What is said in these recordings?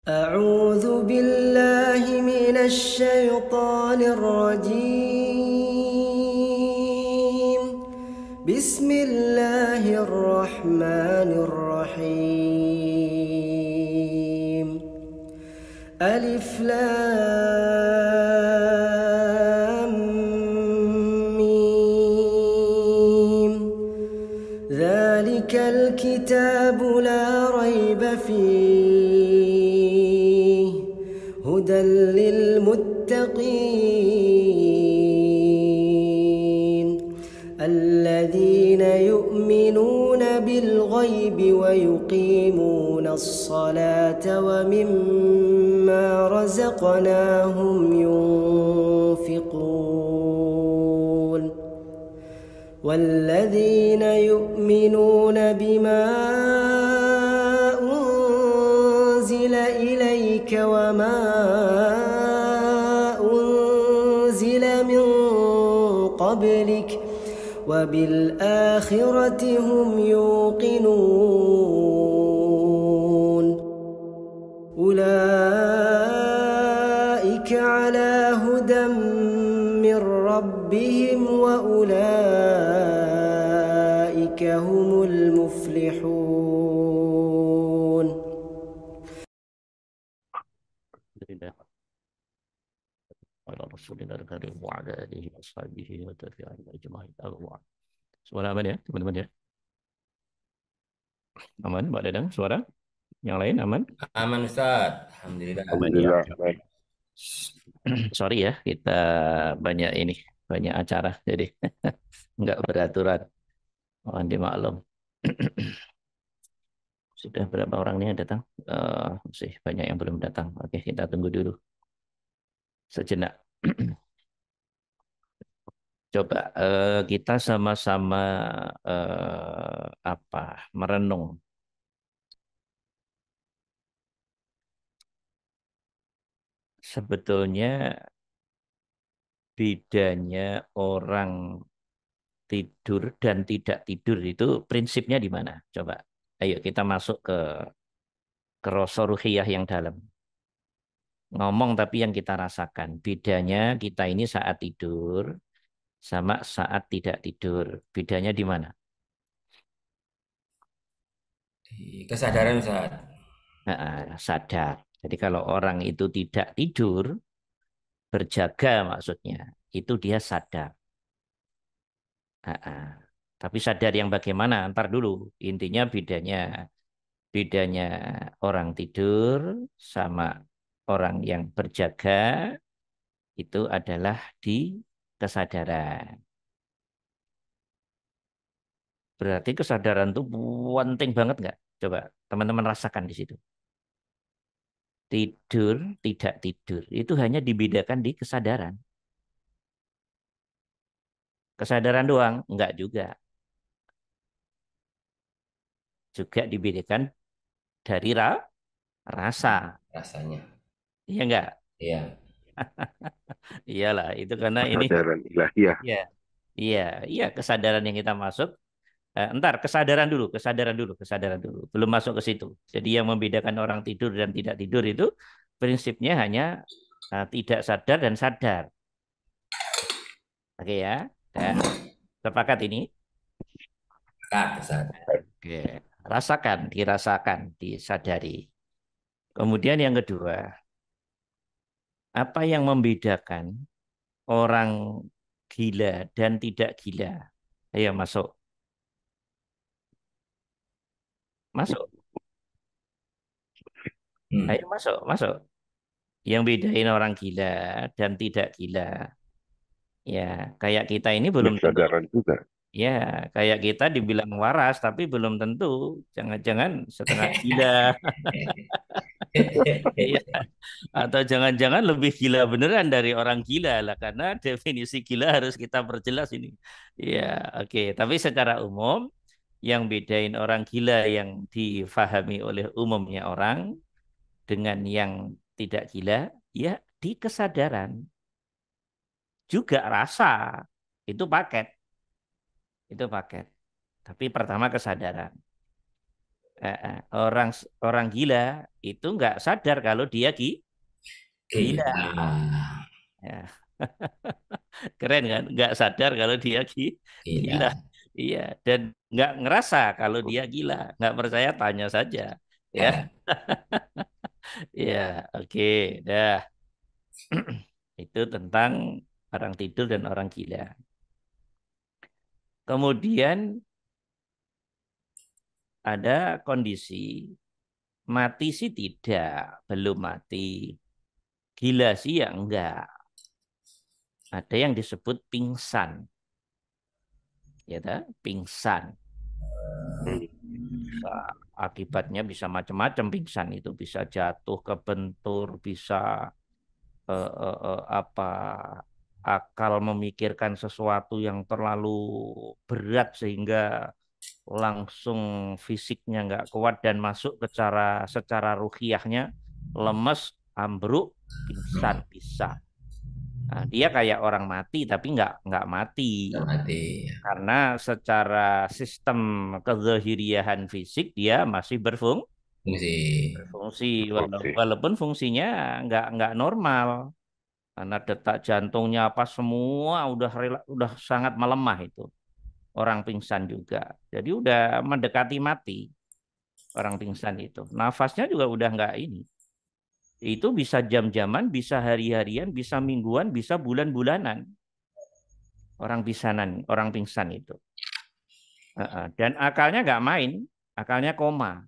أعوذ بالله من الشيطان الرجيم. بسم الله الرحمن الرحيم. ألف لام ميم. ذلك الكتاب لا ريب فيه هدى للمتقين الذين يؤمنون بالغيب ويقيمون الصلاة ومما رزقناهم ينفقون والذين يؤمنون بما أنزل إليك وما أنزل من قبلك وبالآخرة هم يوقنون أولئك على هدى من ربهم وأولئك هم المفلحون. على Rasulillah Karim wa ala alihi wa sahbihi wa tabi'in ajma'in. Suara aman ya, teman-teman ya? Aman, Mbak Dadang? Suara yang lain aman? Aman Ustaz, Alhamdulillah. Aman ya. Alhamdulillah, baik. Sorry ya, kita banyak acara, jadi nggak beraturan. Mohon dimaklum. Sudah berapa orang nih yang datang? Masih banyak yang belum datang. Oke, kita tunggu dulu sejenak. Coba kita sama-sama merenung. Sebetulnya bedanya orang tidur dan tidak tidur itu prinsipnya di mana? Coba, ayo kita masuk ke rasa ruhiyah yang dalam. Ngomong tapi yang kita rasakan. Bedanya kita ini saat tidur sama saat tidak tidur. Bedanya di mana? Di kesadaran Ustaz. Sadar. Jadi kalau orang itu tidak tidur, berjaga maksudnya, itu dia sadar. Tapi sadar yang bagaimana? Ntar dulu. Intinya bedanya orang tidur sama orang yang berjaga itu adalah di kesadaran. Berarti kesadaran itu penting banget nggak? Coba teman-teman rasakan di situ. Tidur, tidak tidur. Itu hanya dibedakan di kesadaran. Kesadaran doang? Enggak juga. Juga dibedakan dari rasa. Rasanya. Iya enggak? Iya. Iyalah, itu karena ini. Kesadaran ilahiyah. Iya, iya kesadaran yang kita masuk. Entar kesadaran dulu. Belum masuk ke situ. Jadi yang membedakan orang tidur dan tidak tidur itu prinsipnya hanya tidak sadar dan sadar. Oke ya, dan sepakat ini. Kak, Ustaz. Oke, dirasakan, disadari. Kemudian yang kedua, apa yang membedakan orang gila dan tidak gila? Ayo masuk. Ayo masuk. Yang bedain orang gila dan tidak gila. Ya, kayak kita ini belum tentu. Kesadaran juga. Ya, kayak kita dibilang waras, tapi belum tentu. Jangan-jangan setengah gila. Iya. Atau jangan-jangan lebih gila beneran dari orang gila lah. Karena definisi gila harus kita perjelas ini. Ya, oke. Tapi secara umum, yang bedain orang gila yang difahami oleh umumnya orang dengan yang tidak gila, ya di kesadaran. Juga rasa, itu paket. Tapi pertama kesadaran. Orang orang gila itu nggak sadar kalau dia gila. Gila. Ya. Keren kan? Nggak sadar kalau dia gila. Gila. Iya, dan nggak ngerasa kalau dia gila. Nggak percaya, tanya saja. Ya, ya, oke, dah. Itu tentang orang tidur dan orang gila. Kemudian ada kondisi mati sih tidak, belum mati. Gila sih ya enggak. Ada yang disebut pingsan. Ya, pingsan. Bisa, akibatnya bisa macam-macam pingsan itu, bisa jatuh kebentur, bisa apa akal memikirkan sesuatu yang terlalu berat sehingga langsung fisiknya nggak kuat dan masuk ke secara ruhiyahnya lemes, ambruk, pingsan bisa. Nah, dia kayak orang mati tapi nggak mati Nggak mati. karena secara sistem kezahiriahan fisik dia masih Fungsi. berfungsi walaupun fungsinya nggak normal karena detak jantungnya apa semua udah sangat melemah itu orang pingsan juga. Jadi udah mendekati mati orang pingsan itu. Nafasnya juga udah nggak ini. Itu bisa jam-jaman, bisa hari-harian, bisa mingguan, bisa bulan-bulanan orang pingsan itu. Dan akalnya nggak main, akalnya koma.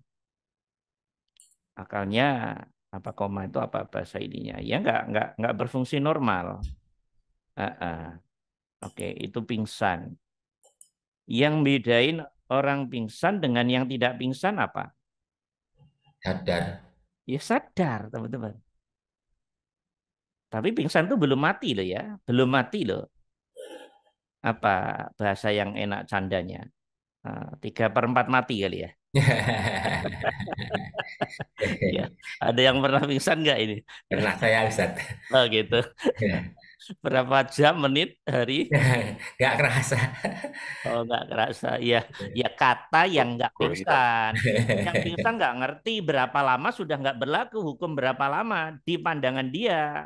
Akalnya apa, koma itu apa bahasa ininya? Ya nggak berfungsi normal. Oke, itu pingsan. Yang bedain orang pingsan dengan yang tidak pingsan apa? Sadar. Ya sadar, teman-teman. Tapi pingsan itu belum mati loh ya, belum mati loh. Apa bahasa yang enak candanya? 3/4 mati kali ya. Ya, ada yang pernah pingsan nggak ini? Pernah saya Ustaz. Oh gitu. Berapa jam, menit, hari? Nggak kerasa. Oh nggak kerasa. Ya, ya kata yang nggak pingsan. Yang pingsan nggak ngerti berapa lama sudah nggak berlaku hukum berapa lama di pandangan dia.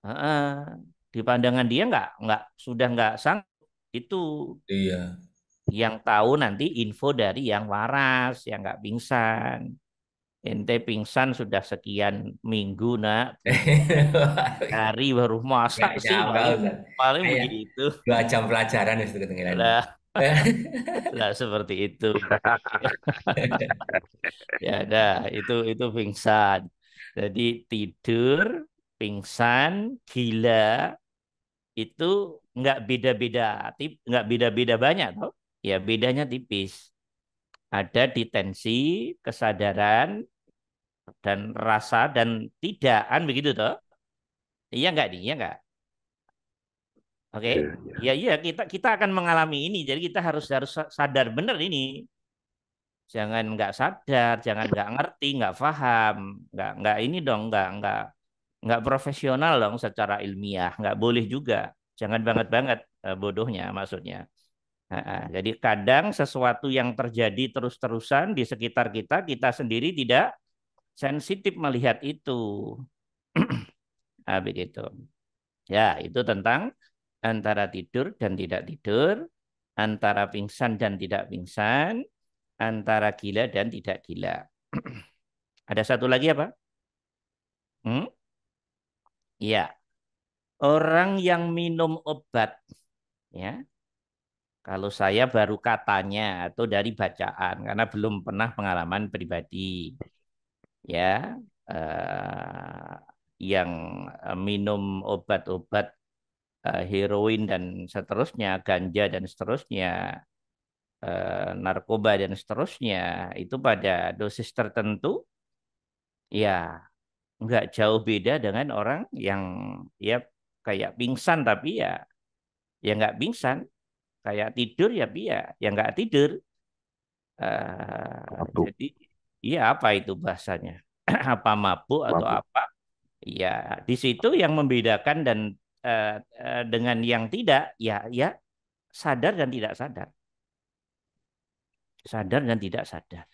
Heeh. Di pandangan dia nggak sudah nggak sanggup itu Iya. yang tahu nanti info dari yang waras yang nggak pingsan. Ente pingsan sudah sekian minggu nak, hari baru masak Nggak sih nyangka paling Ustaz. paling Kayak begitu. 2 jam pelajaran itu ketinggalan. Lah, lah seperti itu. Ya dah, itu pingsan. Jadi tidur, pingsan, gila itu nggak beda-beda banyak toh. Ya bedanya tipis. Ada di tensi, kesadaran dan rasa dan tidak kan begitu toh. Iya nggak nih? Iya nggak? Oke. Ya iya kita akan mengalami ini. Jadi kita harus harus sadar benar ini. Jangan nggak sadar, jangan nggak ngerti, nggak paham, nggak ini dong, nggak profesional dong secara ilmiah, nggak boleh juga. Jangan banget-banget bodohnya maksudnya. Jadi kadang sesuatu yang terjadi terus-terusan di sekitar kita, kita sendiri tidak sensitif melihat itu. Begitu. Ya, itu tentang antara tidur dan tidak tidur, antara pingsan dan tidak pingsan, antara gila dan tidak gila. Ada satu lagi apa? Hmm? Ya, orang yang minum obat, ya. Kalau saya baru katanya atau dari bacaan, karena belum pernah pengalaman pribadi, ya, yang minum obat-obat heroin dan seterusnya, ganja dan seterusnya, narkoba dan seterusnya, itu pada dosis tertentu, ya nggak jauh beda dengan orang yang ya kayak pingsan tapi ya nggak pingsan, kayak tidur ya nggak tidur. Jadi iya apa itu bahasanya? Apa mabuk atau apa? Ya di situ yang membedakan dan eh, dengan yang tidak ya sadar dan tidak sadar, sadar dan tidak sadar.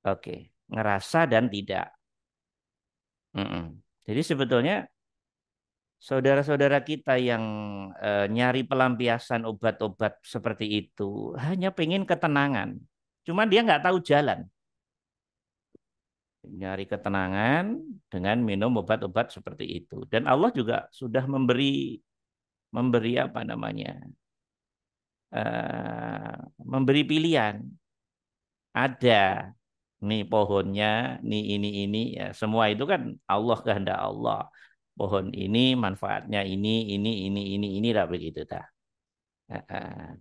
Oke, ngerasa dan tidak. Jadi sebetulnya saudara-saudara kita yang nyari pelampiasan obat-obat seperti itu hanya pengen ketenangan. Cuman dia nggak tahu jalan. Nyari ketenangan dengan minum obat-obat seperti itu. Dan Allah juga sudah memberi memberi apa namanya? Memberi pilihan. Ada nih pohonnya, nih ini ya. Semua itu kan Allah kehendak Allah. Pohon ini manfaatnya ini lah begitu dah.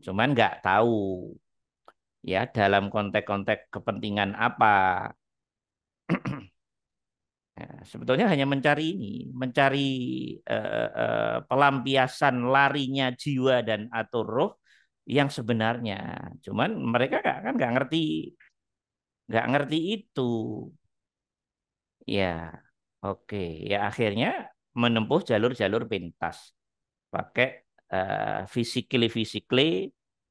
Cuman nggak tahu ya dalam konteks-konteks kepentingan apa. Sebetulnya hanya mencari ini, mencari pelampiasan larinya jiwa dan atau roh yang sebenarnya. Cuman mereka kan nggak ngerti itu. Ya, oke. Ya akhirnya menempuh jalur-jalur pintas, pakai physically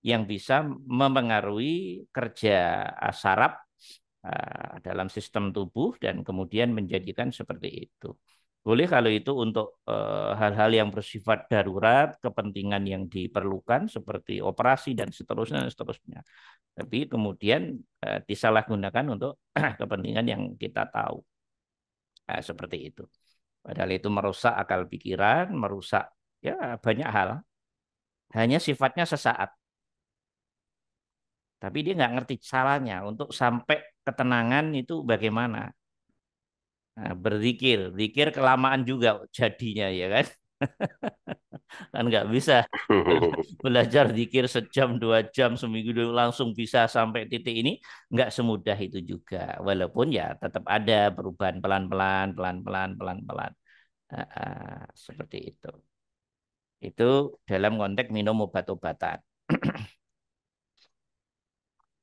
yang bisa memengaruhi kerja saraf dalam sistem tubuh dan kemudian menjadikan seperti itu. Boleh kalau itu untuk hal-hal yang bersifat darurat, kepentingan yang diperlukan seperti operasi dan seterusnya dan seterusnya. Tapi kemudian disalahgunakan untuk kepentingan yang kita tahu. Seperti itu. Padahal itu merusak akal pikiran, merusak ya banyak hal. Hanya sifatnya sesaat. Tapi dia nggak ngerti caranya untuk sampai ketenangan itu bagaimana. Nah, berzikir, zikir kelamaan juga jadinya ya kan. Kan nggak bisa belajar zikir sejam, 2 jam, seminggu dulu langsung bisa sampai titik ini. Nggak semudah itu juga. Walaupun ya tetap ada perubahan pelan-pelan, pelan-pelan, pelan-pelan. Seperti itu. Itu dalam konteks minum obat-obatan.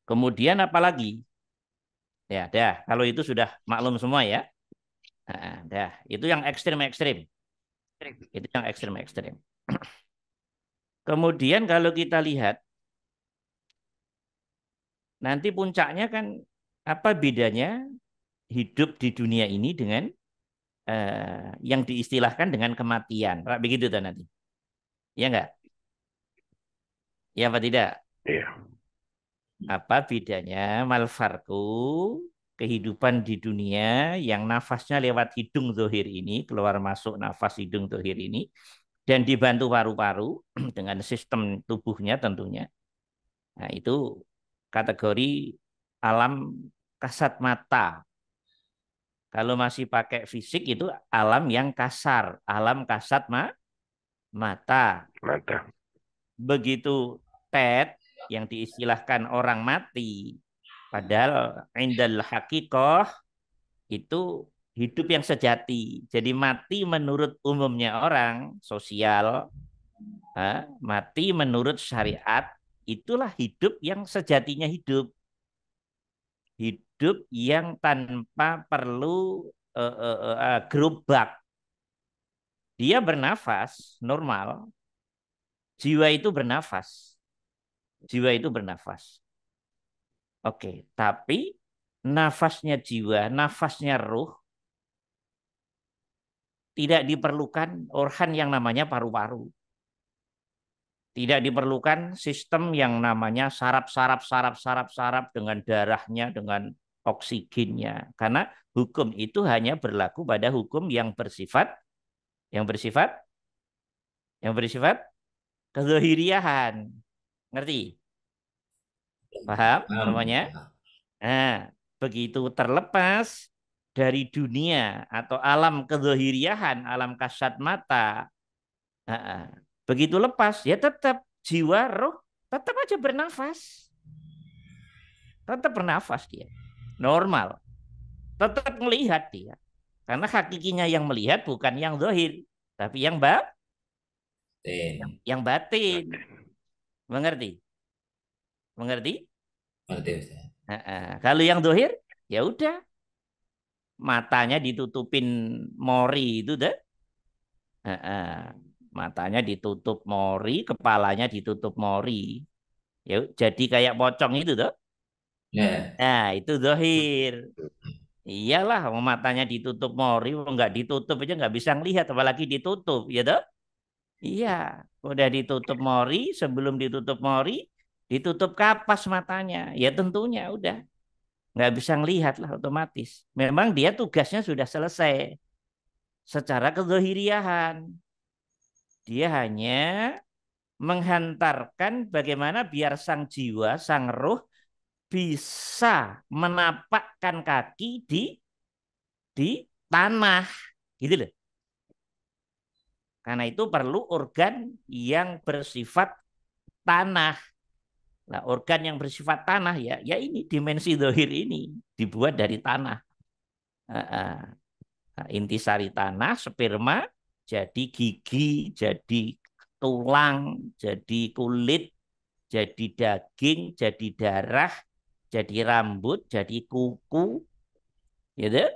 Kemudian apa lagi? Ya, dah. Kalau itu sudah maklum semua ya. Dah. Itu yang ekstrim-ekstrim. Itu yang ekstrim-ekstrim. Kemudian kalau kita lihat, nanti puncaknya kan apa bedanya hidup di dunia ini dengan yang diistilahkan dengan kematian. Begitu tuh nanti. Ya enggak? Ya apa tidak? Iya. Apa bedanya malfarku kehidupan di dunia yang nafasnya lewat hidung zohir ini, keluar masuk nafas hidung zohir ini, dan dibantu paru-paru dengan sistem tubuhnya tentunya. Nah itu kategori alam kasat mata. Kalau masih pakai fisik itu alam yang kasar, alam kasat mata. Mata. Begitu tet yang diistilahkan orang mati, padahal indal hakikoh itu hidup yang sejati. Jadi mati menurut umumnya orang sosial, mati menurut syariat, itulah hidup yang sejatinya hidup. Hidup yang tanpa perlu gerobak. Dia bernafas normal, jiwa itu bernafas. Jiwa itu bernafas. Oke, tapi nafasnya jiwa, nafasnya ruh tidak diperlukan organ yang namanya paru-paru. Tidak diperlukan sistem yang namanya saraf dengan darahnya, dengan oksigennya. Karena hukum itu hanya berlaku pada hukum yang bersifat kezahiriahan. Ngerti? Paham semuanya? Nah, begitu terlepas dari dunia atau alam kezahiriahan, alam kasat mata, begitu lepas, ya tetap jiwa, roh, tetap aja bernafas. Tetap bernafas dia. Normal. Tetap melihat dia. Karena hakikinya yang melihat bukan yang zahir, tapi yang batin. Mengerti? Mengerti? Ngerti, Ustaz. Kalau yang zahir, ya udah. Matanya ditutupin mori itu deh. Matanya ditutup mori, kepalanya ditutup mori. Ya, jadi kayak pocong itu tuh. Ya. Nah, itu zahir. Iyalah, matanya ditutup mori, nggak ditutup aja nggak bisa ngelihat, apalagi ditutup, ya toh? Iya, udah ditutup mori, sebelum ditutup mori, ditutup kapas matanya. Ya tentunya udah nggak bisa ngelihat lah otomatis. Memang dia tugasnya sudah selesai secara kezohiriahan. Dia hanya menghantarkan bagaimana biar sang jiwa, sang ruh bisa menapakkan kaki di tanah, gitu loh. Karena itu perlu organ yang bersifat tanah. Nah, organ yang bersifat tanah ya ini dimensi dohir ini dibuat dari tanah. Nah, intisari tanah, sperma, jadi gigi, jadi tulang, jadi kulit, jadi daging, jadi darah, jadi rambut, jadi kuku, gitu.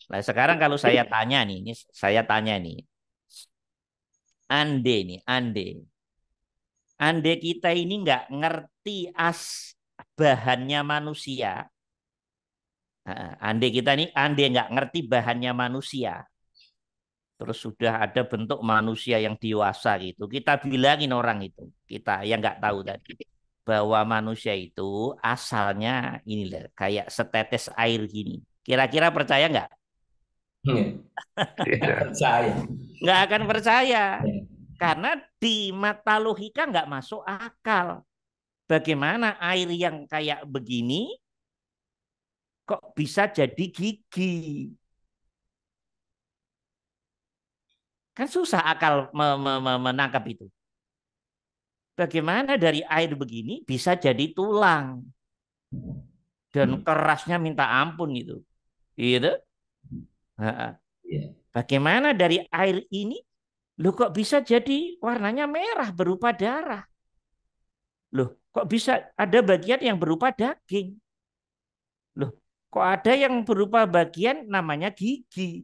Nah, sekarang kalau saya tanya nih, ini saya tanya nih, ande kita ini nggak ngerti bahannya manusia, ande nggak ngerti bahannya manusia, terus sudah ada bentuk manusia yang dewasa gitu, kita bilangin orang itu, kita yang nggak tahu tadi, bahwa manusia itu asalnya ini loh, kayak setetes air gini. Kira-kira percaya nggak? Nggak percaya. Nggak akan percaya. Karena di mata logika nggak masuk akal. Bagaimana air yang kayak begini kok bisa jadi gigi? Kan susah akal menangkap itu. Bagaimana dari air begini bisa jadi tulang dan kerasnya minta ampun gitu. Gitu. Iya. Bagaimana dari air ini loh kok bisa jadi warnanya merah berupa darah? Loh, kok bisa ada bagian yang berupa daging? Loh, kok ada yang berupa bagian namanya gigi?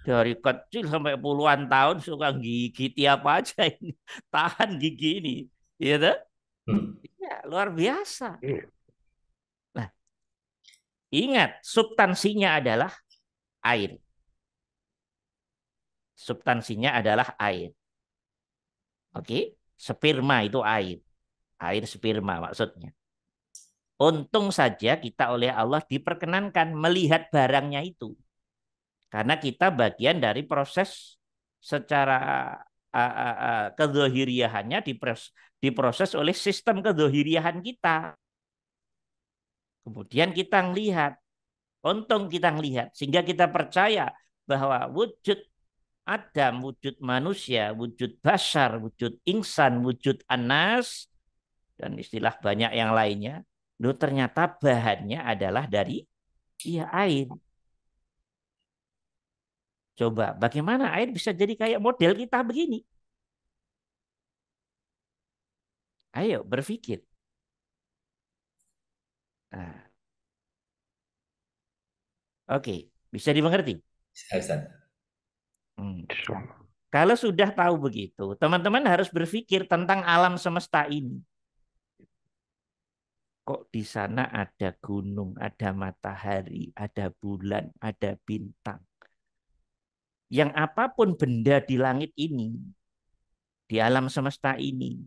Dari kecil sampai puluhan tahun suka gigit apa aja ini. Tahan gigi ini. Gitu? Ya, luar biasa. Nah, ingat, substansinya adalah air. Substansinya adalah air. Oke? Sperma itu air. Air sperma maksudnya. Untung saja kita oleh Allah diperkenankan melihat barangnya itu. Karena kita bagian dari proses secara kezohiriahannya diproses oleh sistem kezohiriahan kita. Kemudian kita melihat, untung kita melihat, sehingga kita percaya bahwa wujud Adam, wujud manusia, wujud basar, wujud insan, wujud anas, dan istilah banyak yang lainnya, itu ternyata bahannya adalah dari air. Coba, bagaimana air bisa jadi kayak model kita begini? Ayo, berpikir. Nah, oke, bisa dimengerti? Ustaz. Hmm. Kalau sudah tahu begitu, teman-teman harus berpikir tentang alam semesta ini. Kok di sana ada gunung, ada matahari, ada bulan, ada bintang. Yang apapun benda di langit ini, di alam semesta ini,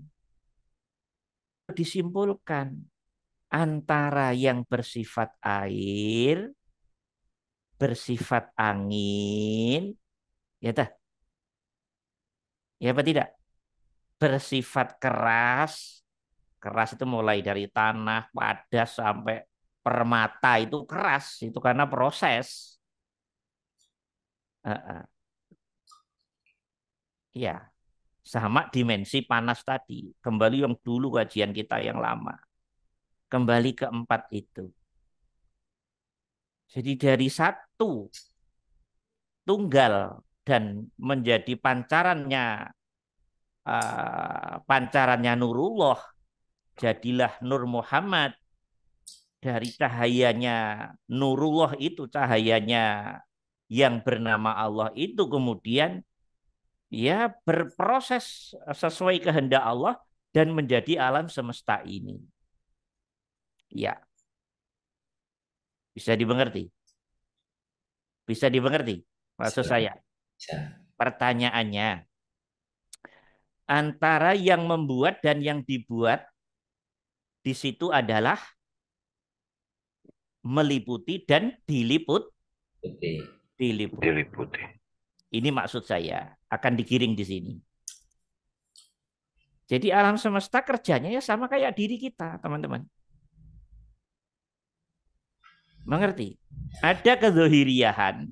disimpulkan antara yang bersifat air, bersifat angin, ya dah, ya apa tidak? Bersifat keras, keras itu mulai dari tanah, padas sampai permata itu keras, itu karena proses. Ya, sama dimensi panas tadi. Kembali yang dulu kajian kita yang lama. Kembali ke empat itu. Jadi dari satu tunggal dan menjadi pancarannya Nurullah, jadilah Nur Muhammad. Dari cahayanya Nurullah itu, cahayanya yang bernama Allah itu kemudian ya berproses sesuai kehendak Allah dan menjadi alam semesta ini. Ya, bisa dimengerti. Bisa dimengerti. Maksud Bisa. saya, Bisa. pertanyaannya, antara yang membuat dan yang dibuat di situ adalah meliputi dan Putih. diliput. Diliputi. Ini maksud saya, akan digiring di sini. Jadi alam semesta kerjanya ya sama kayak diri kita, teman-teman. Mengerti? Ada kezohiriahan.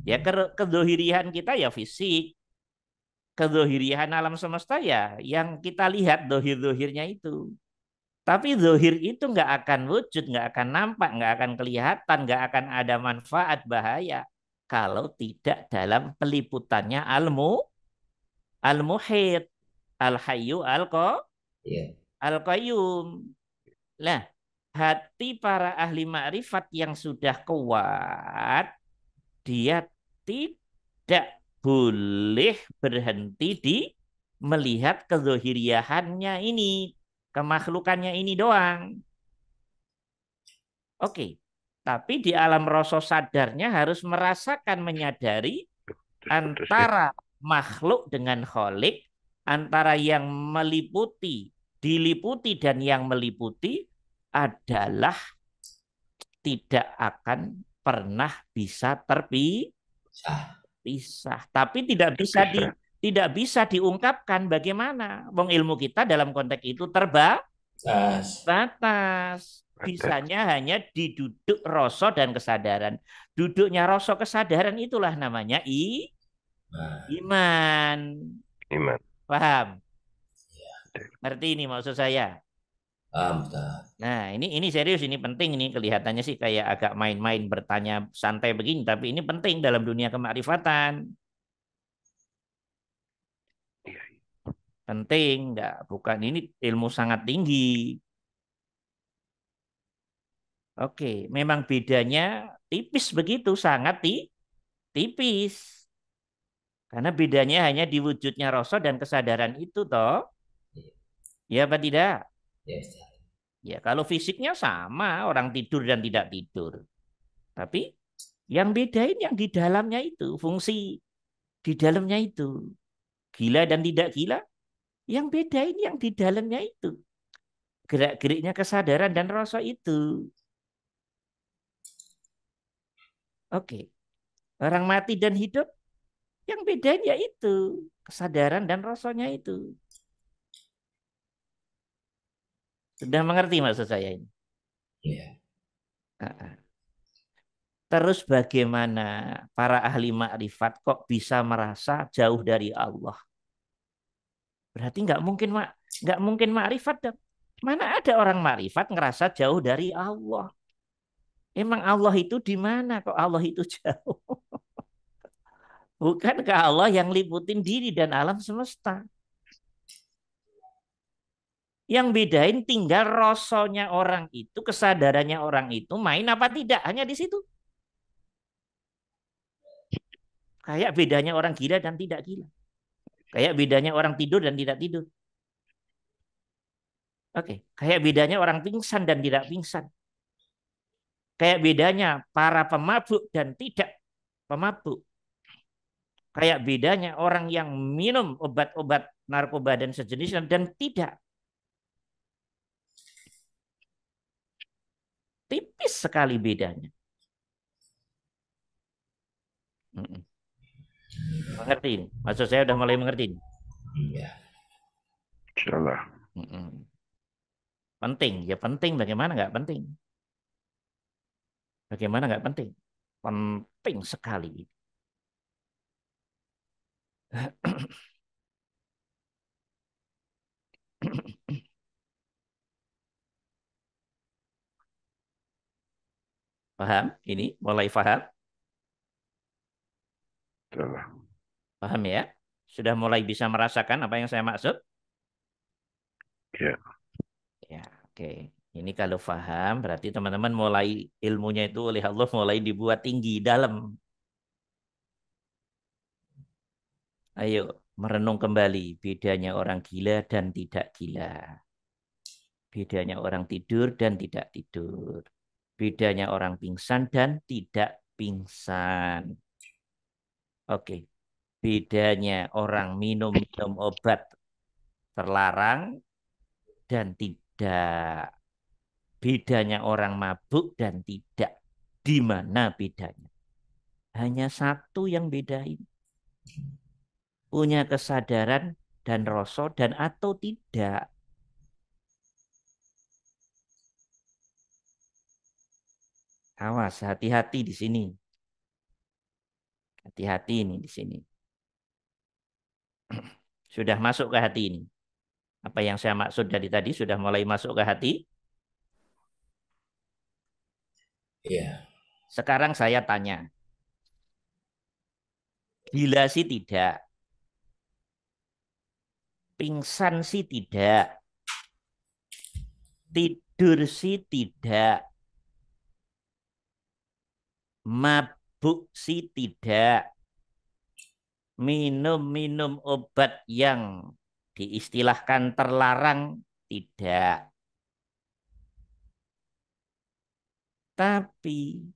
Ya, kezohiriahan kita ya fisik. Kezohiriahan alam semesta ya yang kita lihat dohir-dohirnya itu. Tapi zohir itu nggak akan wujud, nggak akan nampak, nggak akan kelihatan, nggak akan ada manfaat bahaya kalau tidak dalam peliputannya al-muhit, al-hayyu, Iya. al-qayyum. Nah, hati para ahli makrifat yang sudah kuat, dia tidak boleh berhenti di melihat kezohiriahannya ini, kemakhlukannya ini doang. Oke, tapi di alam rasa sadarnya harus merasakan, menyadari Putus ya. antara makhluk dengan kholik, antara yang meliputi, diliputi dan yang meliputi adalah tidak akan pernah bisa Sah. terpisah. Tapi tidak bisa diungkapkan bagaimana. Wong ilmu kita dalam konteks itu Sas. terbatas. Bisanya hanya di duduk rasa dan kesadaran. Duduknya rasa kesadaran itulah namanya Nah, iman. Iman. Paham? Ngerti ini maksud saya? paham, Ustaz. Nah, ini serius, ini penting, ini kelihatannya sih kayak agak main-main bertanya santai begini, tapi ini penting dalam dunia kemakrifatan. Iya. Penting, enggak, bukan ini ilmu sangat tinggi. Oke, memang bedanya tipis begitu, sangat tipis. Karena bedanya hanya di wujudnya rasa dan kesadaran itu toh. Ya apa tidak? Ya, Ustaz. Ya, kalau fisiknya sama, orang tidur dan tidak tidur. Tapi yang bedain yang di dalamnya itu, fungsi di dalamnya itu. Gila dan tidak gila, yang bedain yang di dalamnya itu. Gerak-geriknya kesadaran dan rasa itu. Oke. Orang mati dan hidup, yang bedain ya itu. Kesadaran dan rasanya itu. Sudah mengerti maksud saya ini? Iya. Terus bagaimana para ahli makrifat kok bisa merasa jauh dari Allah? Berarti nggak mungkin makrifat dong. Mana ada orang makrifat ngerasa jauh dari Allah? Emang Allah itu di mana kok Allah itu jauh? Bukankah Allah yang liputin diri dan alam semesta? Yang bedain tinggal rasanya orang itu, kesadarannya orang itu main apa tidak, hanya di situ. Kayak bedanya orang gila dan tidak gila. Kayak bedanya orang tidur dan tidak tidur. Oke, kayak bedanya orang pingsan dan tidak pingsan. Kayak bedanya para pemabuk dan tidak pemabuk. Kayak bedanya orang yang minum obat-obat narkoba dan sejenisnya dan tidak. Tipis sekali bedanya. Mengerti ini? Maksud saya udah mulai mengerti ini? Iya. Insyaallah. Penting, ya penting. Bagaimana nggak penting? Bagaimana nggak penting? Penting sekali. Paham? Ini mulai paham? Insyaallah. Paham ya? Sudah mulai bisa merasakan apa yang saya maksud? Ya. Ya, oke. Ini kalau paham, berarti teman-teman mulai ilmunya itu oleh Allah mulai dibuat tinggi, dalam. Ayo, merenung kembali bedanya orang gila dan tidak gila. Bedanya orang tidur dan tidak tidur. Bedanya orang pingsan dan tidak pingsan. Oke. Bedanya orang minum obat terlarang dan tidak. Bedanya orang mabuk dan tidak. Di mana bedanya? Hanya satu yang bedain. Punya kesadaran dan rasa dan atau tidak. Awas, hati-hati di sini. Hati-hati ini di sini. Sudah masuk ke hati ini. Apa yang saya maksud dari tadi sudah mulai masuk ke hati. Iya. Sekarang saya tanya. Gila sih tidak. Pingsan sih tidak. Tidur sih tidak. Mabuk sih tidak. Minum-minum obat yang diistilahkan terlarang tidak. Tapi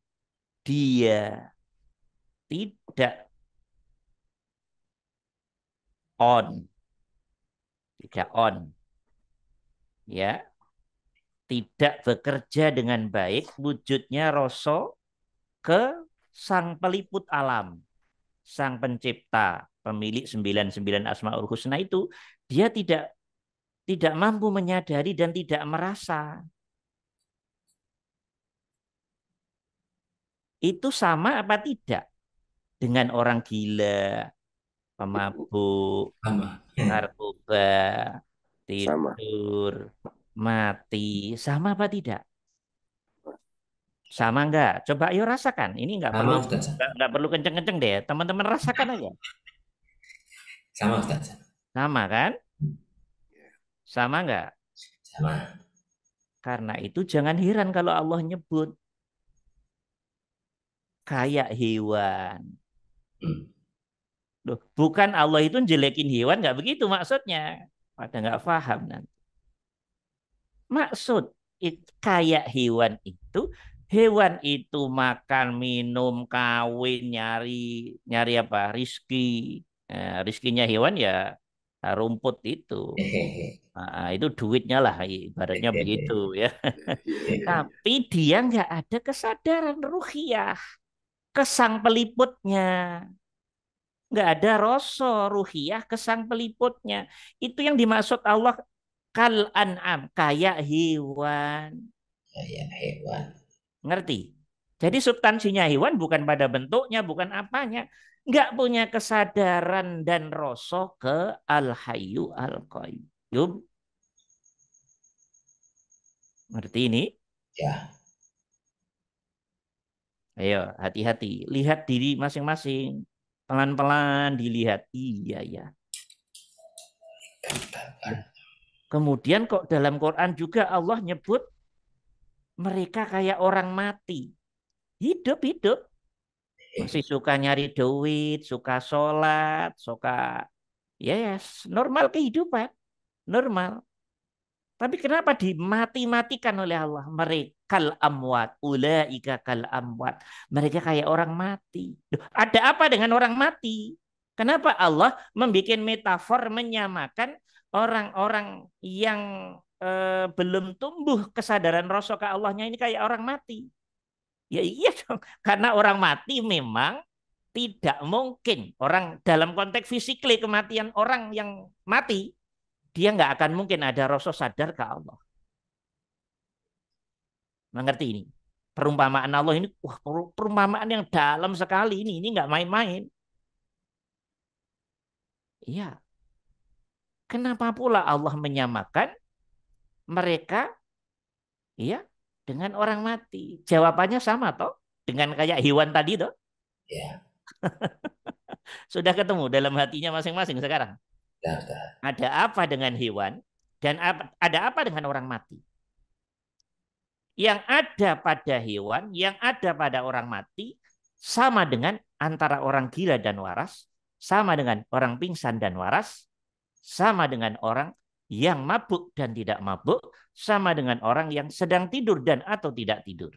dia tidak on. Tidak on. Ya. Tidak bekerja dengan baik, wujudnya rasa ke sang peliput alam, sang pencipta, pemilik 99 Asmaul Husna itu, dia tidak mampu menyadari dan tidak merasa. Itu sama apa tidak dengan orang gila, pemabuk, Sama. narkoba, Sama. tidur, mati, sama apa tidak? Sama enggak? Coba ayo rasakan. Ini Sama Ustaz. enggak perlu kenceng-kenceng deh. Teman-teman rasakan aja. Sama Ustaz. Sama kan? Sama enggak? Sama. Karena itu jangan heran kalau Allah nyebut kayak hewan. Loh, bukan Allah itu jelekin hewan, enggak begitu maksudnya. Pada enggak paham nanti. Maksud kayak hewan itu makan, minum, kawin, nyari apa? Rizki. Rizkinya hewan ya rumput itu. Nah, itu duitnya lah, ibaratnya begitu ya. Tapi dia nggak ada kesadaran ruhiyah ke sang peliputnya. Nggak ada rasa ruhiyah ke sang peliputnya. Itu yang dimaksud Allah kal an'am, kayak hewan. Kayak hewan. Ngerti? Jadi substansinya hewan bukan pada bentuknya, bukan apanya. Nggak punya kesadaran dan rasa ke al-hayyu al-qayyum. Ngerti ini? Ya. Ayo, hati-hati. Lihat diri masing-masing. Pelan-pelan dilihat. Iya, ya. Kemudian kok dalam Quran juga Allah nyebut mereka kayak orang mati. Hidup-hidup. Masih suka nyari duit, suka sholat, suka yes, normal kehidupan. Normal. Tapi kenapa dimati-matikan oleh Allah? Mereka kal amwat, ulaika kal amwat. Mereka kayak orang mati. Duh, ada apa dengan orang mati? Kenapa Allah membuat metafor menyamakan orang-orang yang belum tumbuh kesadaran rasa ke Allahnya ini kayak orang mati? Ya iya dong, karena orang mati memang tidak mungkin orang dalam konteks fisikly kematian orang yang mati dia nggak akan mungkin ada rasa sadar ke Allah. Mengerti ini? Perumpamaan Allah ini, wah perumpamaan yang dalam sekali ini nggak main-main. Iya. Kenapa pula Allah menyamakan mereka, iya, dengan orang mati? Jawabannya sama toh, dengan kayak hewan tadi toh. Ya. Sudah ketemu dalam hatinya masing-masing sekarang. Ya. Ada apa dengan hewan dan ada apa dengan orang mati? Yang ada pada hewan, yang ada pada orang mati, sama dengan antara orang gila dan waras, sama dengan orang pingsan dan waras, sama dengan orang yang mabuk dan tidak mabuk sama dengan orang yang sedang tidur dan atau tidak tidur.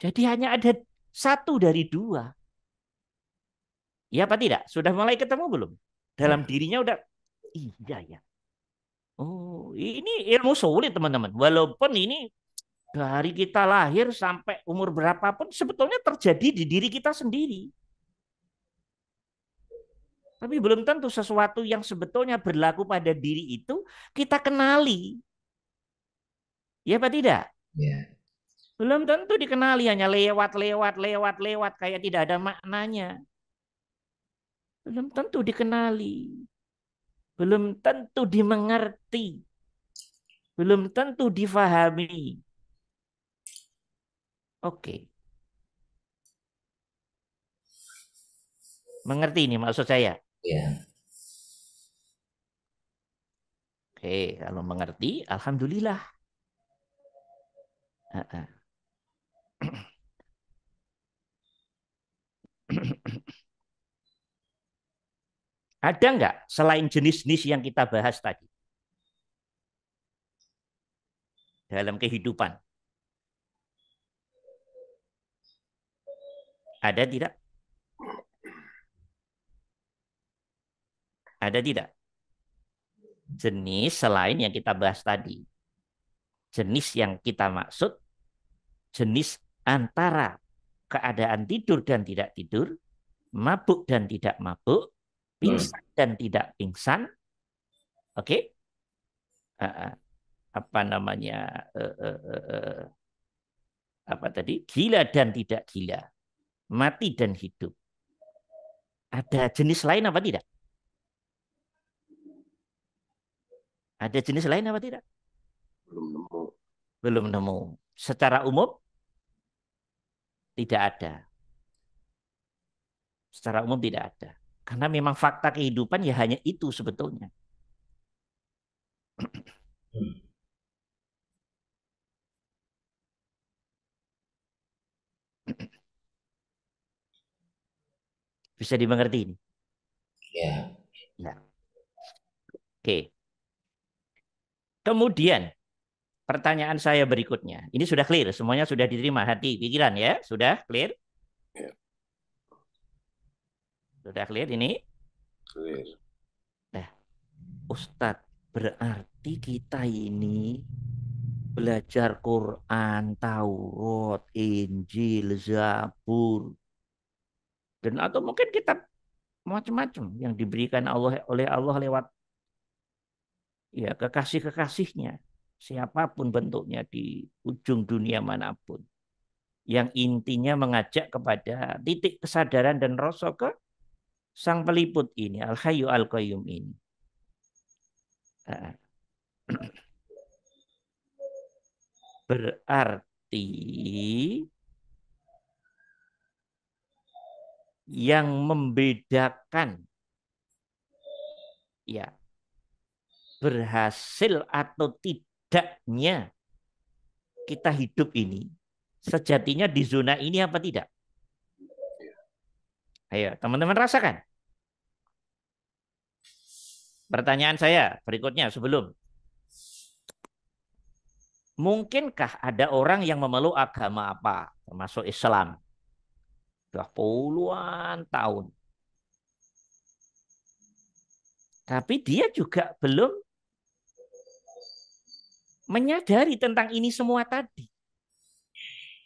Jadi hanya ada satu dari dua. Ya apa tidak? Sudah mulai ketemu belum? Dalam dirinya udah, iya ya. Oh, ini ilmu sulit teman-teman. Walaupun ini dari kita lahir sampai umur berapapun sebetulnya terjadi di diri kita sendiri. Tapi belum tentu sesuatu yang sebetulnya berlaku pada diri itu kita kenali. Ya apa tidak? Ya. Belum tentu dikenali, hanya lewat kayak tidak ada maknanya. Belum tentu dikenali. Belum tentu dimengerti. Belum tentu difahami. Oke. Mengerti ini maksud saya? Ya. Oke, kalau mengerti, alhamdulillah. Ada nggak selain jenis-jenis yang kita bahas tadi dalam kehidupan? Ada tidak? Ada tidak? Jenis selain yang kita bahas tadi. Jenis yang kita maksud, jenis antara keadaan tidur dan tidak tidur, mabuk dan tidak mabuk, pingsan dan tidak pingsan. Oke? Apa namanya? Apa tadi? Gila dan tidak gila, mati dan hidup. Ada jenis lain apa tidak? Ada jenis lain apa tidak? Belum nemu. Belum nemu. Secara umum tidak ada. Secara umum tidak ada. Karena memang fakta kehidupan ya hanya itu sebetulnya. Bisa dimengerti ini? Ya. Ya. Oke. Kemudian pertanyaan saya berikutnya. Ini sudah clear, semuanya sudah diterima hati, pikiran ya, sudah clear? Ya. Sudah clear ini? Clear. Nah, Ustadz, berarti kita ini belajar Quran, Taurat, Injil, Zabur, dan atau mungkin kitab macam-macam yang diberikan Allah oleh Allah lewat ya kekasih-kekasihnya, siapapun bentuknya di ujung dunia manapun, yang intinya mengajak kepada titik kesadaran dan rasa ke Sang Peliput ini, Al-Hayyu Al-Qayyum ini. Berarti yang membedakan ya berhasil atau tidaknya kita hidup ini sejatinya di zona ini apa tidak? Ayo, teman-teman rasakan. Pertanyaan saya berikutnya sebelum. Mungkinkah ada orang yang memeluk agama apa, termasuk Islam? Sudah puluhan tahun. Tapi dia juga belum menyadari tentang ini semua tadi.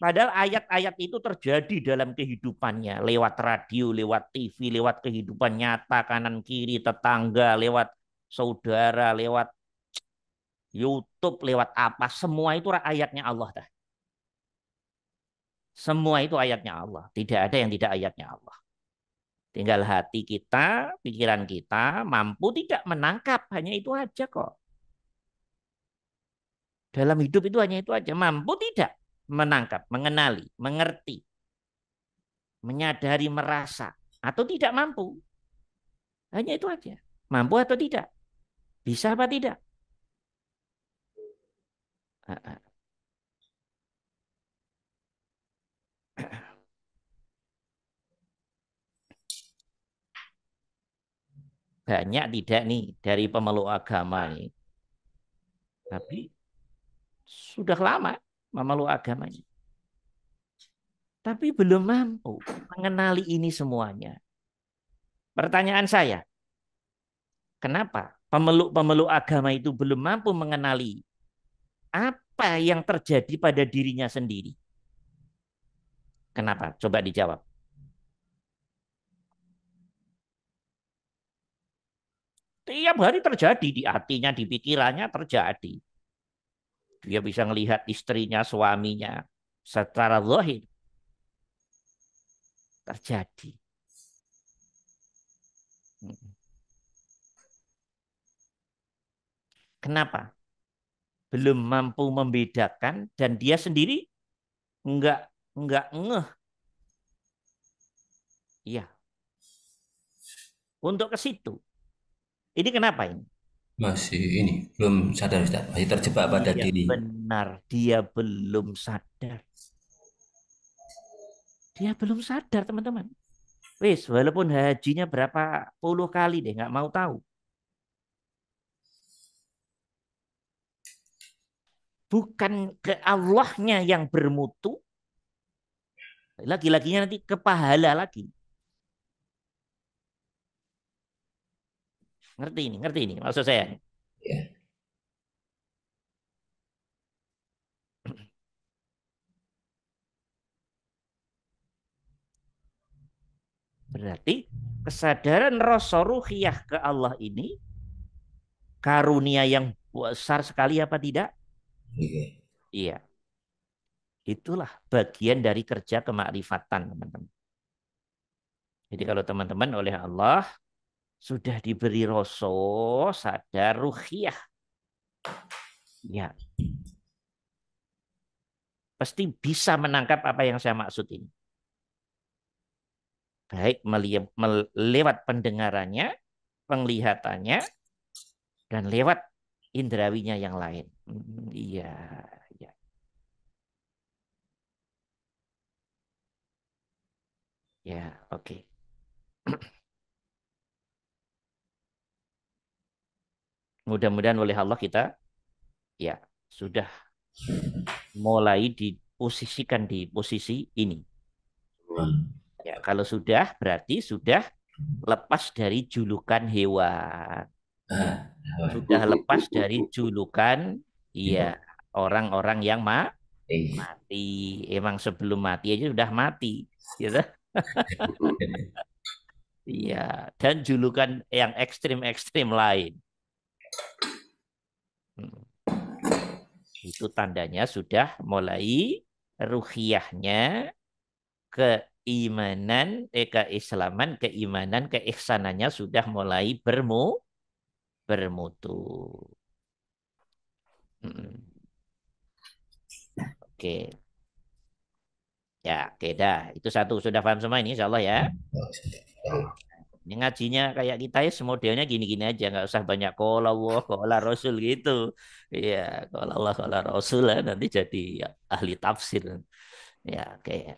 Padahal ayat-ayat itu terjadi dalam kehidupannya. Lewat radio, lewat TV, lewat kehidupan nyata, kanan kiri, tetangga, lewat saudara, lewat YouTube, lewat apa. Semua itu ayatnya Allah. Semua itu ayatnya Allah. Tidak ada yang tidak ayatnya Allah. Tinggal hati kita, pikiran kita mampu tidak menangkap. Hanya itu aja kok. Dalam hidup itu hanya itu aja. Mampu tidak menangkap, mengenali, mengerti, menyadari, merasa. Atau tidak mampu. Hanya itu aja. Mampu atau tidak. Bisa apa tidak. banyak tidak nih dari pemeluk agama nih, tapi sudah lama memeluk agamanya, tapi belum mampu mengenali ini semuanya. Pertanyaan saya, kenapa pemeluk-pemeluk agama itu belum mampu mengenali apa yang terjadi pada dirinya sendiri? Kenapa? Coba dijawab. Tiap hari terjadi di hatinya, di pikirannya terjadi. Dia bisa melihat istrinya, suaminya secara zahir terjadi. Kenapa? Belum mampu membedakan dan dia sendiri enggak ngeh. Iya, untuk ke situ. Ini kenapa ini? Masih ini belum sadar Ustaz, masih terjebak pada Iya, diri. benar. Dia belum sadar. Dia belum sadar, teman-teman. Wis, walaupun hajinya berapa puluh kali deh, nggak mau tahu. Bukan ke Allahnya yang bermutu, lagi-laginya nanti ke pahala lagi. Ngerti ini maksud saya. Ya, Berarti kesadaran rasa ruhiyah ke Allah ini karunia yang besar sekali apa tidak? iya. Iya. Itulah bagian dari kerja kemakrifatan, teman-teman. Jadi kalau teman-teman oleh Allah sudah diberi rasa sadar ruhiyah, ya pasti bisa menangkap apa yang saya maksud ini. Baik lewat pendengarannya, penglihatannya, dan lewat indrawinya yang lain. Iya, iya. Ya, oke. Mudah-mudahan oleh Allah kita ya sudah mulai diposisikan di posisi ini. Ya, kalau sudah berarti sudah lepas dari julukan hewan. Ah, Sudah lepas dari julukan iya orang-orang yang mati. Emang sebelum mati aja sudah mati, gitu. Iya, dan julukan yang ekstrim-ekstrim lain. Hmm. Itu tandanya sudah mulai ruhiyahnya keimanan, keislaman, keimanan, keihsanannya sudah mulai bermutu. Oke. Ya, oke dah. Itu satu. Sudah paham semua ini insya Allah ya. Ini ngajinya kayak kita ya modelnya gini-gini aja. Nggak usah banyak qala Allah, qala Rasul gitu. Iya, qala Allah, qala Rasul lah. Nanti jadi ya, ahli tafsir. Ya, oke.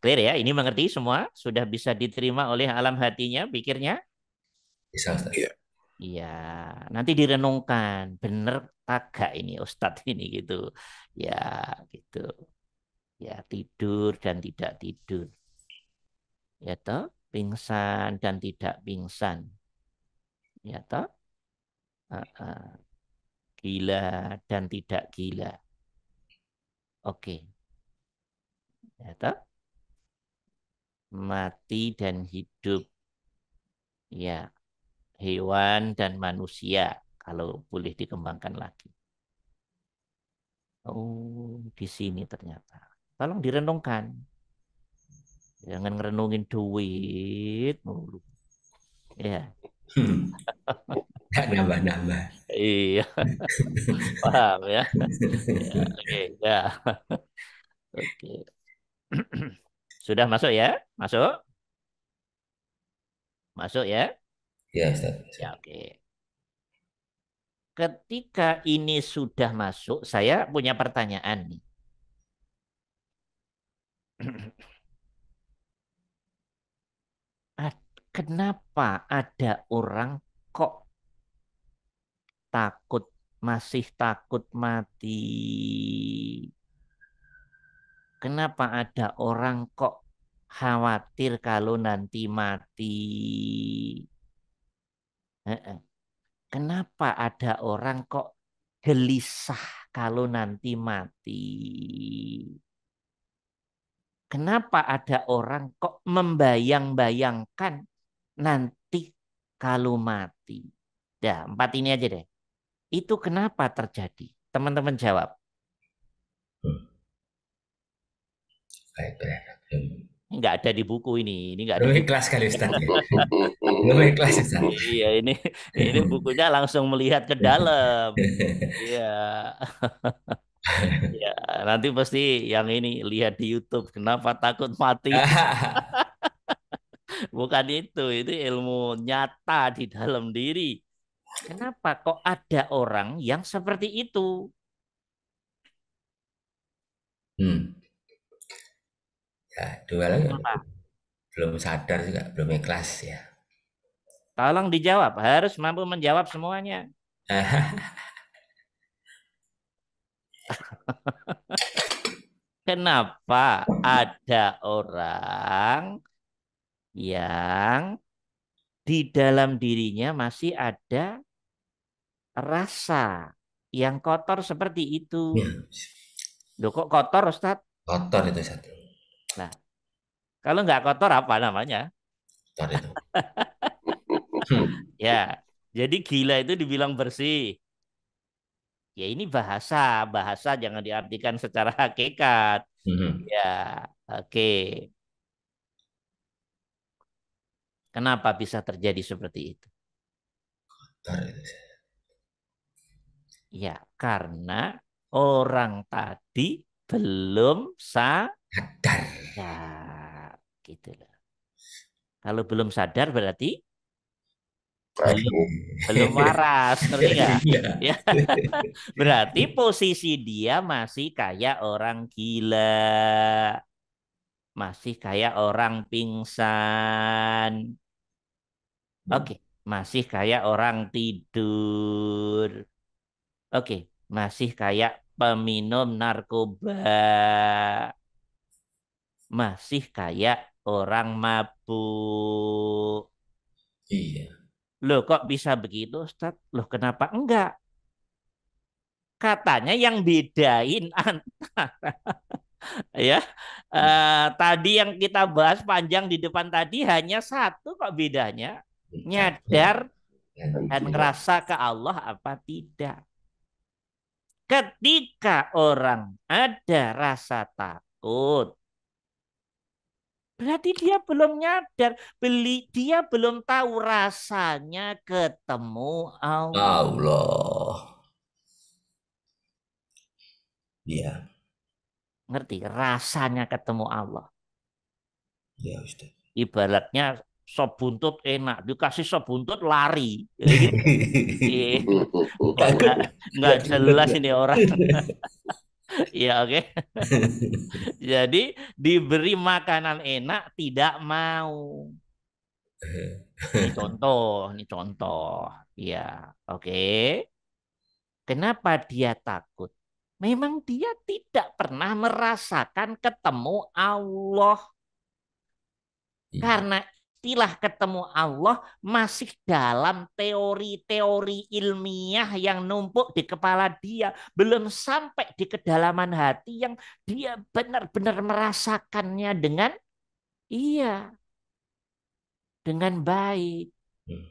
Clear ya? Ini mengerti semua? Sudah bisa diterima oleh alam hatinya, pikirnya? bisa Ustaz. Iya. Iya, nanti direnungkan. Bener agak ini Ustadz ini gitu. Ya, gitu. Ya, tidur dan tidak tidur. Ya toh, pingsan dan tidak pingsan. Ya toh, gila dan tidak gila. Oke. Ya toh, mati dan hidup. Ya, hewan dan manusia kalau boleh dikembangkan lagi. Oh, di sini ternyata. Tolong direnungkan. Jangan ngerenungin duit mulu. Ya, Nggak nambah-nambah. iya, paham ya. Ya, oke, ya. Oke. Sudah masuk ya? Masuk? Masuk ya? Ya Ustaz. Ya, oke. Ketika ini sudah masuk, saya punya pertanyaan nih. kenapa ada orang kok masih takut mati? Kenapa ada orang kok khawatir kalau nanti mati? Heeh. Kenapa ada orang kok gelisah kalau nanti mati? Kenapa ada orang kok membayang-bayangkan nanti kalau mati? Dah, 4 ini aja deh. Itu kenapa terjadi? Teman-teman jawab. Baik, baik. Nggak ada di buku ini. Ini nggak ada Belum di buku. ikhlas kali Ustaz ya. Belum ikhlas Ustaz. Iya, ini bukunya langsung melihat ke dalam. Iya. Ya, nanti pasti yang ini lihat di YouTube. Kenapa takut mati? Bukan itu ilmu nyata di dalam diri. Kenapa kok ada orang yang seperti itu? Ya, dua lagi Kenapa? belum sadar juga, belum ikhlas ya. Tolong dijawab, harus mampu menjawab semuanya. Kenapa ada orang yang di dalam dirinya masih ada rasa yang kotor seperti itu? Ya, Loh, kok kotor, Ustaz? kotor itu satu. Nah, kalau nggak kotor apa namanya? Kotor itu. Ya, jadi gila itu dibilang bersih. Ya ini bahasa, bahasa jangan diartikan secara hakikat. Hmm, Ya, oke. Kenapa bisa terjadi seperti itu? kotor itu. Ya, karena orang tadi belum Sadar. sadar, gitu loh. Kalau belum sadar berarti belum Mabuk. belum waras, ngerti nggak? Iya. Ya, berarti posisi dia masih kayak orang gila, masih kayak orang pingsan. Oke, masih kayak orang tidur. Oke, masih kayak peminum narkoba. Masih kayak orang mabuk. Iya. Loh, kok bisa begitu, Ustaz? Loh, kenapa enggak? Katanya yang bedain antara ya tadi yang kita bahas panjang di depan tadi hanya satu kok bedanya. Nyadar Dan dan Tidak. ngerasa ke Allah apa tidak. Ketika orang ada rasa takut, berarti dia belum nyadar, dia belum tahu rasanya ketemu Allah. Allah. Iya, Ngerti? Rasanya ketemu Allah. ya Ustaz. Ibaratnya sop buntut enak, dikasih sop buntut lari. Ya gitu. Ih, Takut. nggak jelas Takut. ini orang. Iya, oke. Jadi diberi makanan enak tidak mau. Ini contoh. Iya, oke. Kenapa dia takut? Memang dia tidak pernah merasakan ketemu Allah. Iya. Karena istilah ketemu Allah masih dalam teori-teori ilmiah yang numpuk di kepala dia. Belum sampai di kedalaman hati yang dia benar-benar merasakannya iya, dengan baik. Hmm.